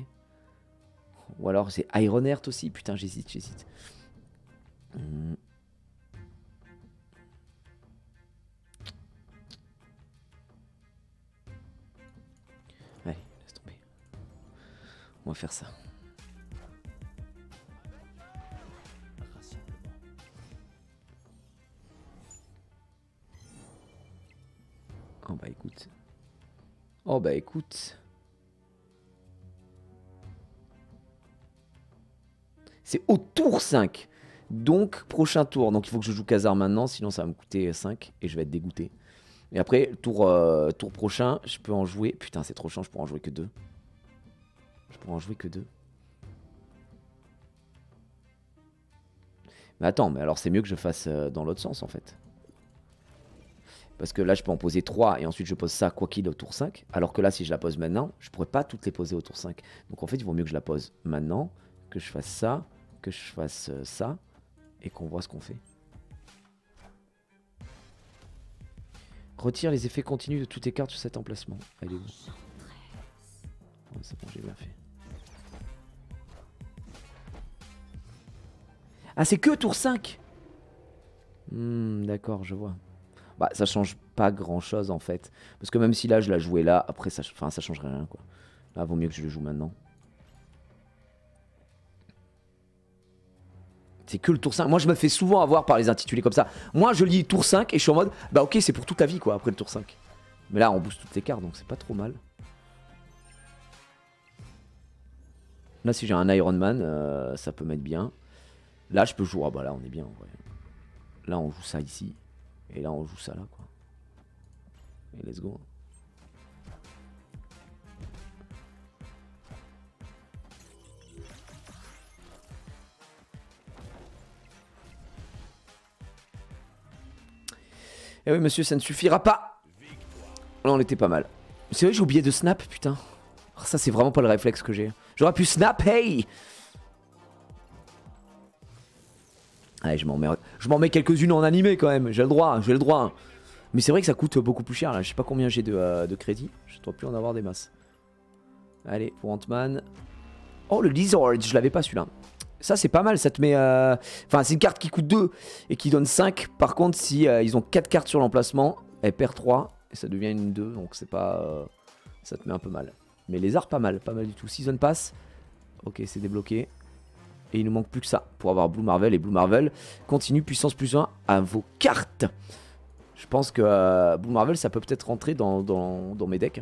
Ou alors c'est Ironheart aussi. Putain, j'hésite. Allez, laisse tomber. On va faire ça. Oh bah écoute. Oh bah écoute. C'est au tour 5. Donc, prochain tour. Donc, il faut que je joue Khazar maintenant. Sinon, ça va me coûter 5. Et je vais être dégoûté. Et après, tour prochain, je peux en jouer. Putain, c'est trop chiant. Je pourrais en jouer que 2. Mais attends, mais alors c'est mieux que je fasse dans l'autre sens, en fait. Parce que là, je peux en poser 3. Et ensuite, je pose ça, quoi qu'il, au tour 5. Alors que là, si je la pose maintenant, je pourrais pas toutes les poser au tour 5. Donc, en fait, il vaut mieux que je la pose maintenant. Que je fasse ça. Que je fasse ça. Et qu'on voit ce qu'on fait. Retire les effets continus de toutes tes cartes sur cet emplacement. Elle est où? Oh, c'est bon, j'ai bien fait. Ah, c'est que tour 5. D'accord, je vois. Bah, ça change pas grand chose en fait. Parce que même si là, je la jouais là, après, ça changerait rien quoi. Là, vaut mieux que je le joue maintenant. C'est que le tour 5. Moi, je me fais souvent avoir par les intitulés comme ça. Moi, je lis tour 5 et je suis en mode, bah ok, c'est pour toute ta vie, quoi, après le tour 5. Mais là, on booste toutes les cartes, donc c'est pas trop mal. Là, si j'ai un Iron Man, ça peut m'être bien. Là, je peux jouer. Ah bah là, on est bien, en vrai. Là, on joue ça ici. Et là, on joue ça là, quoi. Et let's go. Eh oui, monsieur, ça ne suffira pas. Là, on était pas mal. C'est vrai, j'ai oublié de snap, putain. Oh, ça, c'est vraiment pas le réflexe que j'ai. J'aurais pu snap, hey! Allez, je m'en mets quelques-unes en animé quand même. J'ai le droit, j'ai le droit. Mais c'est vrai que ça coûte beaucoup plus cher là. Je sais pas combien j'ai de crédit. Je dois plus en avoir des masses. Allez, pour Ant-Man. Oh, le Lizard, je l'avais pas celui-là. Ça, c'est pas mal. Ça te met. Enfin, c'est une carte qui coûte 2 et qui donne 5. Par contre, si ils ont 4 cartes sur l'emplacement, elle perd 3 et ça devient une 2. Donc, c'est pas. Ça te met un peu mal. Mais Lézard, pas mal du tout. Season Pass. Ok, c'est débloqué. Et il nous manque plus que ça pour avoir Blue Marvel. Et Blue Marvel continue puissance plus 1 à vos cartes. Je pense que Blue Marvel, ça peut peut-être rentrer dans mes decks.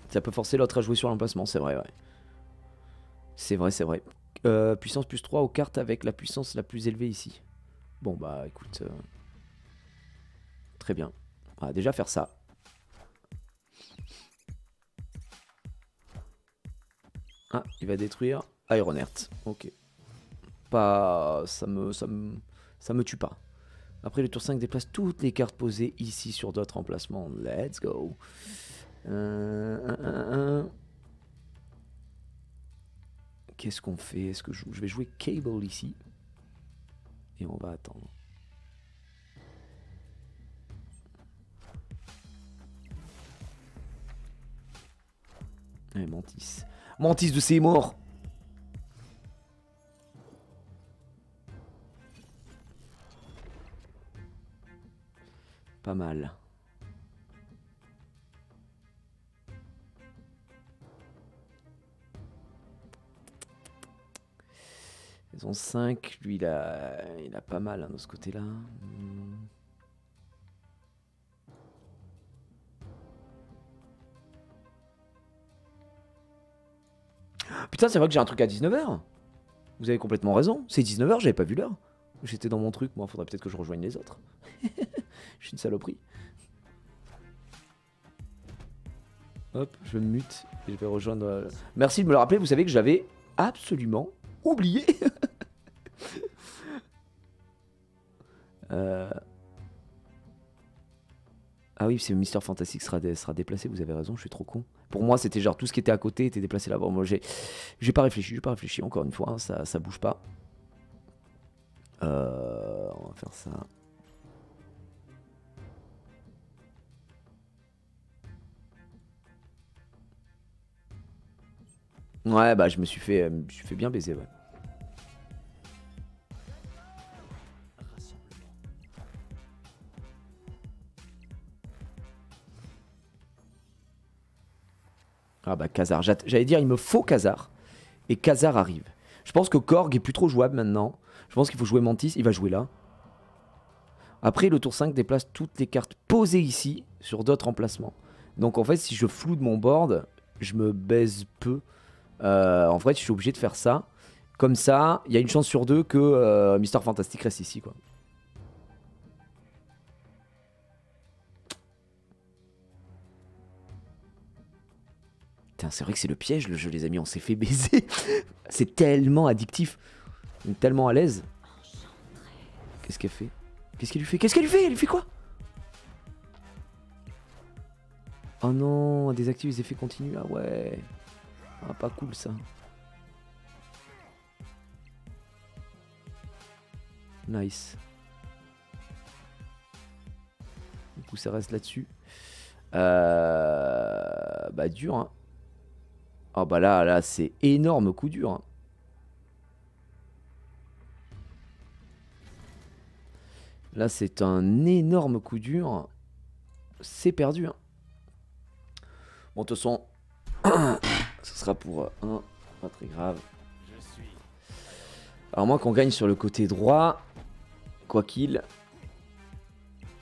Ça peut forcer l'autre à jouer sur l'emplacement, c'est vrai, ouais. C'est vrai, c'est vrai. Puissance plus 3 aux cartes avec la puissance la plus élevée ici. Bon, bah écoute. Très bien. On va déjà faire ça. Ah, il va détruire Iron Heart. Ok. Pas... Ça me tue pas. Après, le tour 5 déplace toutes les cartes posées ici sur d'autres emplacements. Let's go. Qu'est-ce qu'on fait? Est-ce que je vais jouer Cable ici? Et on va attendre. Mantis. Mantis de ses morts. Pas mal. Ils ont 5. Lui, il a pas mal hein, de ce côté-là. Putain, c'est vrai que j'ai un truc à 19h. Vous avez complètement raison. C'est 19h, j'avais pas vu l'heure. J'étais dans mon truc. Moi, faudrait peut-être que je rejoigne les autres. Je suis une saloperie. Hop, je me mute et je vais rejoindre... Merci de me le rappeler. Vous savez que j'avais absolument oublié. Ah oui, c'est Mister Fantastic sera déplacé, vous avez raison, je suis trop con. Pour moi, c'était genre tout ce qui était à côté était déplacé là-bas. Moi, j'ai pas réfléchi, encore une fois, hein, ça bouge pas. On va faire ça. Ouais, bah je me suis fait bien baiser, ouais. Ah bah Khazar, j'allais dire il me faut Khazar. Et Khazar arrive. Je pense que Korg est plus trop jouable maintenant. Je pense qu'il faut jouer Mantis, il va jouer là. Après le tour 5 déplace toutes les cartes posées ici sur d'autres emplacements. Donc en fait si je floute mon board, je me baise peu. En fait je suis obligé de faire ça. Comme ça, il y a une chance sur 2 que Mister Fantastic reste ici quoi. C'est vrai que c'est le piège le jeu les amis, on s'est fait baiser. C'est tellement addictif. On est tellement à l'aise. Qu'est-ce qu'elle fait? Qu'est-ce qu'elle lui fait? Qu'est-ce qu'elle lui fait? Elle lui fait quoi? Oh non, désactive les effets continus. Ah ouais. Ah pas cool ça. Nice. Du coup ça reste là-dessus. Bah dur hein. Oh bah là c'est énorme coup dur hein. Là c'est un énorme coup dur. C'est perdu hein. Bon de toute façon ce sera pour 1. Pas très grave. Alors moi qu'on gagne sur le côté droit. Quoi qu'il.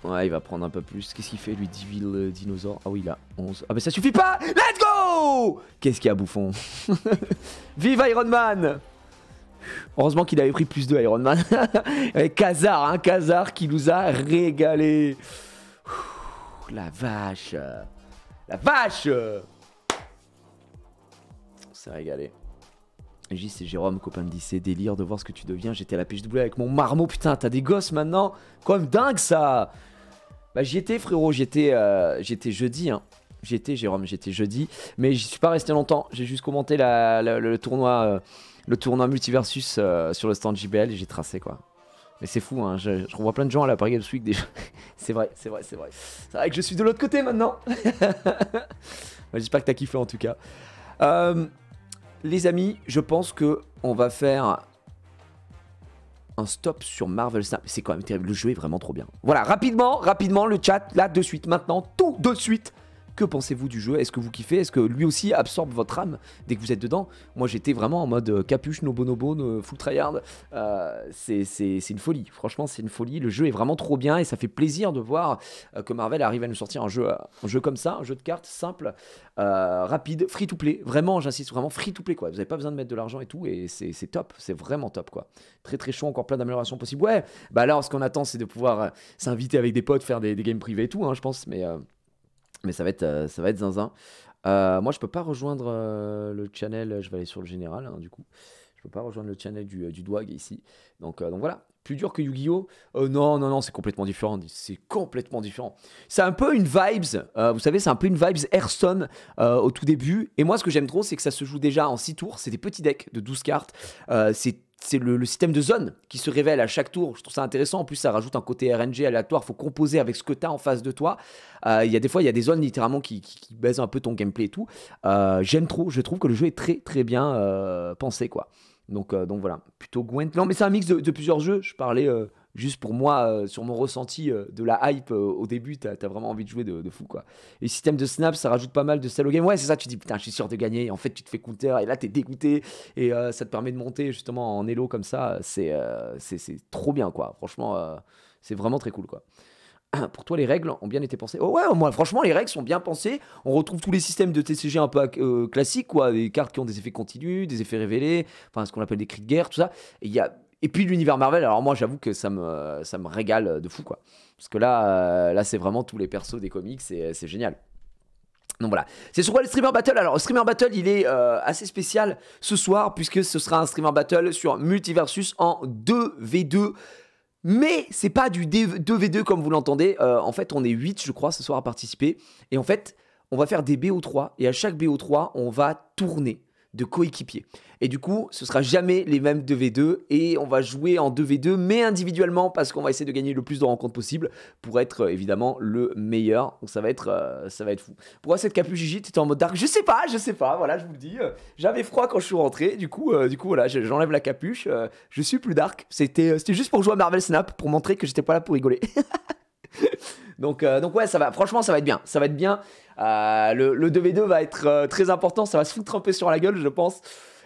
Ouais il va prendre un peu plus. Qu'est-ce qu'il fait lui Divil Dinosaure? Ah oui il a 11. Ah mais ça suffit pas. Let's go. Qu'est-ce qu'il y a bouffon. Vive Iron Man. Heureusement qu'il avait pris plus de Iron Man. Avec Khazar, hein, Khazar qui nous a régalé. La vache. La vache. On s'est régalé. J c'est Jérôme, copain de lycée, délire de voir ce que tu deviens. J'étais à la PHW avec mon marmot, putain, t'as des gosses maintenant. Quand même dingue ça. Bah j'y étais frérot, j'étais jeudi hein. J'y étais Jérôme, j'étais jeudi. Mais j'y suis pas resté longtemps, j'ai juste commenté le tournoi Multiversus sur le stand JBL et j'ai tracé quoi. Mais c'est fou hein, je revois plein de gens à la Paris Games Week déjà. C'est vrai. C'est vrai que je suis de l'autre côté maintenant. J'espère que t'as kiffé en tout cas. Les amis, je pense que on va faire un stop sur Marvel Snap. C'est quand même terrible, le jeu est vraiment trop bien. Voilà, rapidement, le chat, là, de suite, maintenant, tout de suite. Que pensez-vous du jeu? Est-ce que vous kiffez? Est-ce que lui aussi absorbe votre âme dès que vous êtes dedans? Moi j'étais vraiment en mode capuche, nobonobo, full tryhard. C'est une folie, franchement c'est une folie. Le jeu est vraiment trop bien et ça fait plaisir de voir que Marvel arrive à nous sortir un jeu comme ça, un jeu de cartes simple, rapide, free to play. Vraiment, j'insiste, vraiment free to play quoi. Vous n'avez pas besoin de mettre de l'argent et tout et c'est top, c'est vraiment top quoi. Très très chaud, encore plein d'améliorations possibles. Ouais, bah alors ce qu'on attend c'est de pouvoir s'inviter avec des potes, faire des games privés et tout, hein, je pense, mais ça va être zinzin. Moi je peux pas rejoindre le channel, je vais aller sur le général hein, du coup. Je peux pas rejoindre le channel du Dwag ici. Donc voilà. Plus dur que Yu-Gi-Oh! Non, c'est complètement différent. C'est complètement différent. C'est un peu une vibes, vous savez, c'est un peu une vibes Hearthstone au tout début. Et moi, ce que j'aime trop, c'est que ça se joue déjà en 6 tours. C'est des petits decks de 12 cartes. C'est le système de zone qui se révèle à chaque tour. Je trouve ça intéressant. En plus, ça rajoute un côté RNG aléatoire. Il faut composer avec ce que tu as en face de toi. Il y a des fois, il y a des zones littéralement qui baisent un peu ton gameplay et tout. J'aime trop. Je trouve que le jeu est très très bien pensé quoi. Donc voilà, plutôt Gwent. Non, mais c'est un mix de plusieurs jeux. Je parlais juste pour moi, sur mon ressenti de la hype au début. T'as vraiment envie de jouer de fou, quoi. Et le système de snap, ça rajoute pas mal de sell au game. Ouais, c'est ça, tu dis, putain, je suis sûr de gagner. Et en fait, tu te fais counter et là, t'es dégoûté. Et ça te permet de monter justement en elo comme ça. C'est trop bien, quoi. Franchement, c'est vraiment très cool, quoi. Pour toi, les règles ont bien été pensées. Oh ouais, moi, franchement, les règles sont bien pensées. On retrouve tous les systèmes de TCG un peu classiques, quoi. Des cartes qui ont des effets continus, des effets révélés, enfin, ce qu'on appelle des cris de guerre, tout ça. Et puis l'univers Marvel, alors moi, j'avoue que ça me régale de fou, quoi. Parce que là c'est vraiment tous les persos des comics, c'est génial. Donc voilà, c'est sur quoi le Streamer Battle? Alors le Streamer Battle il est assez spécial ce soir puisque ce sera un Streamer Battle sur Multiversus en 2v2. Mais c'est pas du 2v2 comme vous l'entendez. En fait, on est 8, je crois, ce soir à participer. Et en fait, on va faire des BO3. Et à chaque BO3, on va tourner de coéquipiers. Et du coup, ce sera jamais les mêmes 2v2. Et on va jouer en 2v2, mais individuellement, parce qu'on va essayer de gagner le plus de rencontres possible pour être évidemment le meilleur. Donc ça va être fou. Pourquoi cette capuche Gigi, t'étais en mode dark? Je sais pas, voilà, je vous le dis. J'avais froid quand je suis rentré. Du coup voilà, j'enlève la capuche. Je suis plus dark. C'était juste pour jouer à Marvel Snap, pour montrer que j'étais pas là pour rigoler. Donc ouais, ça va. Franchement, ça va être bien. Ça va être bien. Le 2v2 va être très important. Ça va se foutre un peu sur la gueule, je pense.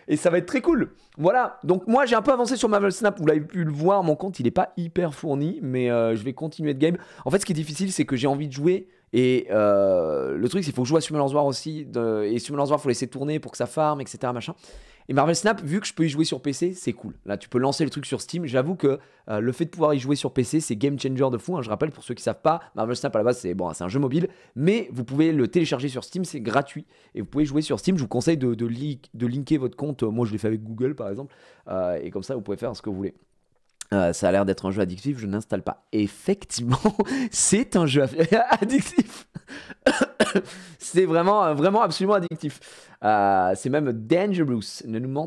Et ça va être très cool. Voilà. Donc moi, j'ai un peu avancé sur Marvel Snap. Vous l'avez pu le voir. Mon compte, il est pas hyper fourni. Mais je vais continuer de game. En fait, ce qui est difficile, c'est que j'ai envie de jouer. Et le truc, c'est qu'il faut jouer à Summoners War aussi. Et Summoners War, il faut laisser tourner pour que ça farm, etc. Machin. Et Marvel Snap, vu que je peux y jouer sur PC, c'est cool. Là, tu peux lancer le truc sur Steam. J'avoue que le fait de pouvoir y jouer sur PC, c'est game changer de fou. Hein. Je rappelle, pour ceux qui ne savent pas, Marvel Snap à la base, c'est un jeu mobile. Mais vous pouvez le télécharger sur Steam, c'est gratuit. Et vous pouvez jouer sur Steam. Je vous conseille de linker votre compte. Moi, je l'ai fait avec Google, par exemple. Et comme ça, vous pouvez faire ce que vous voulez. Ça a l'air d'être un jeu addictif, je n'installe pas. Effectivement, c'est un jeu addictif. C'est vraiment absolument addictif. C'est même dangerous. Ne nous mentez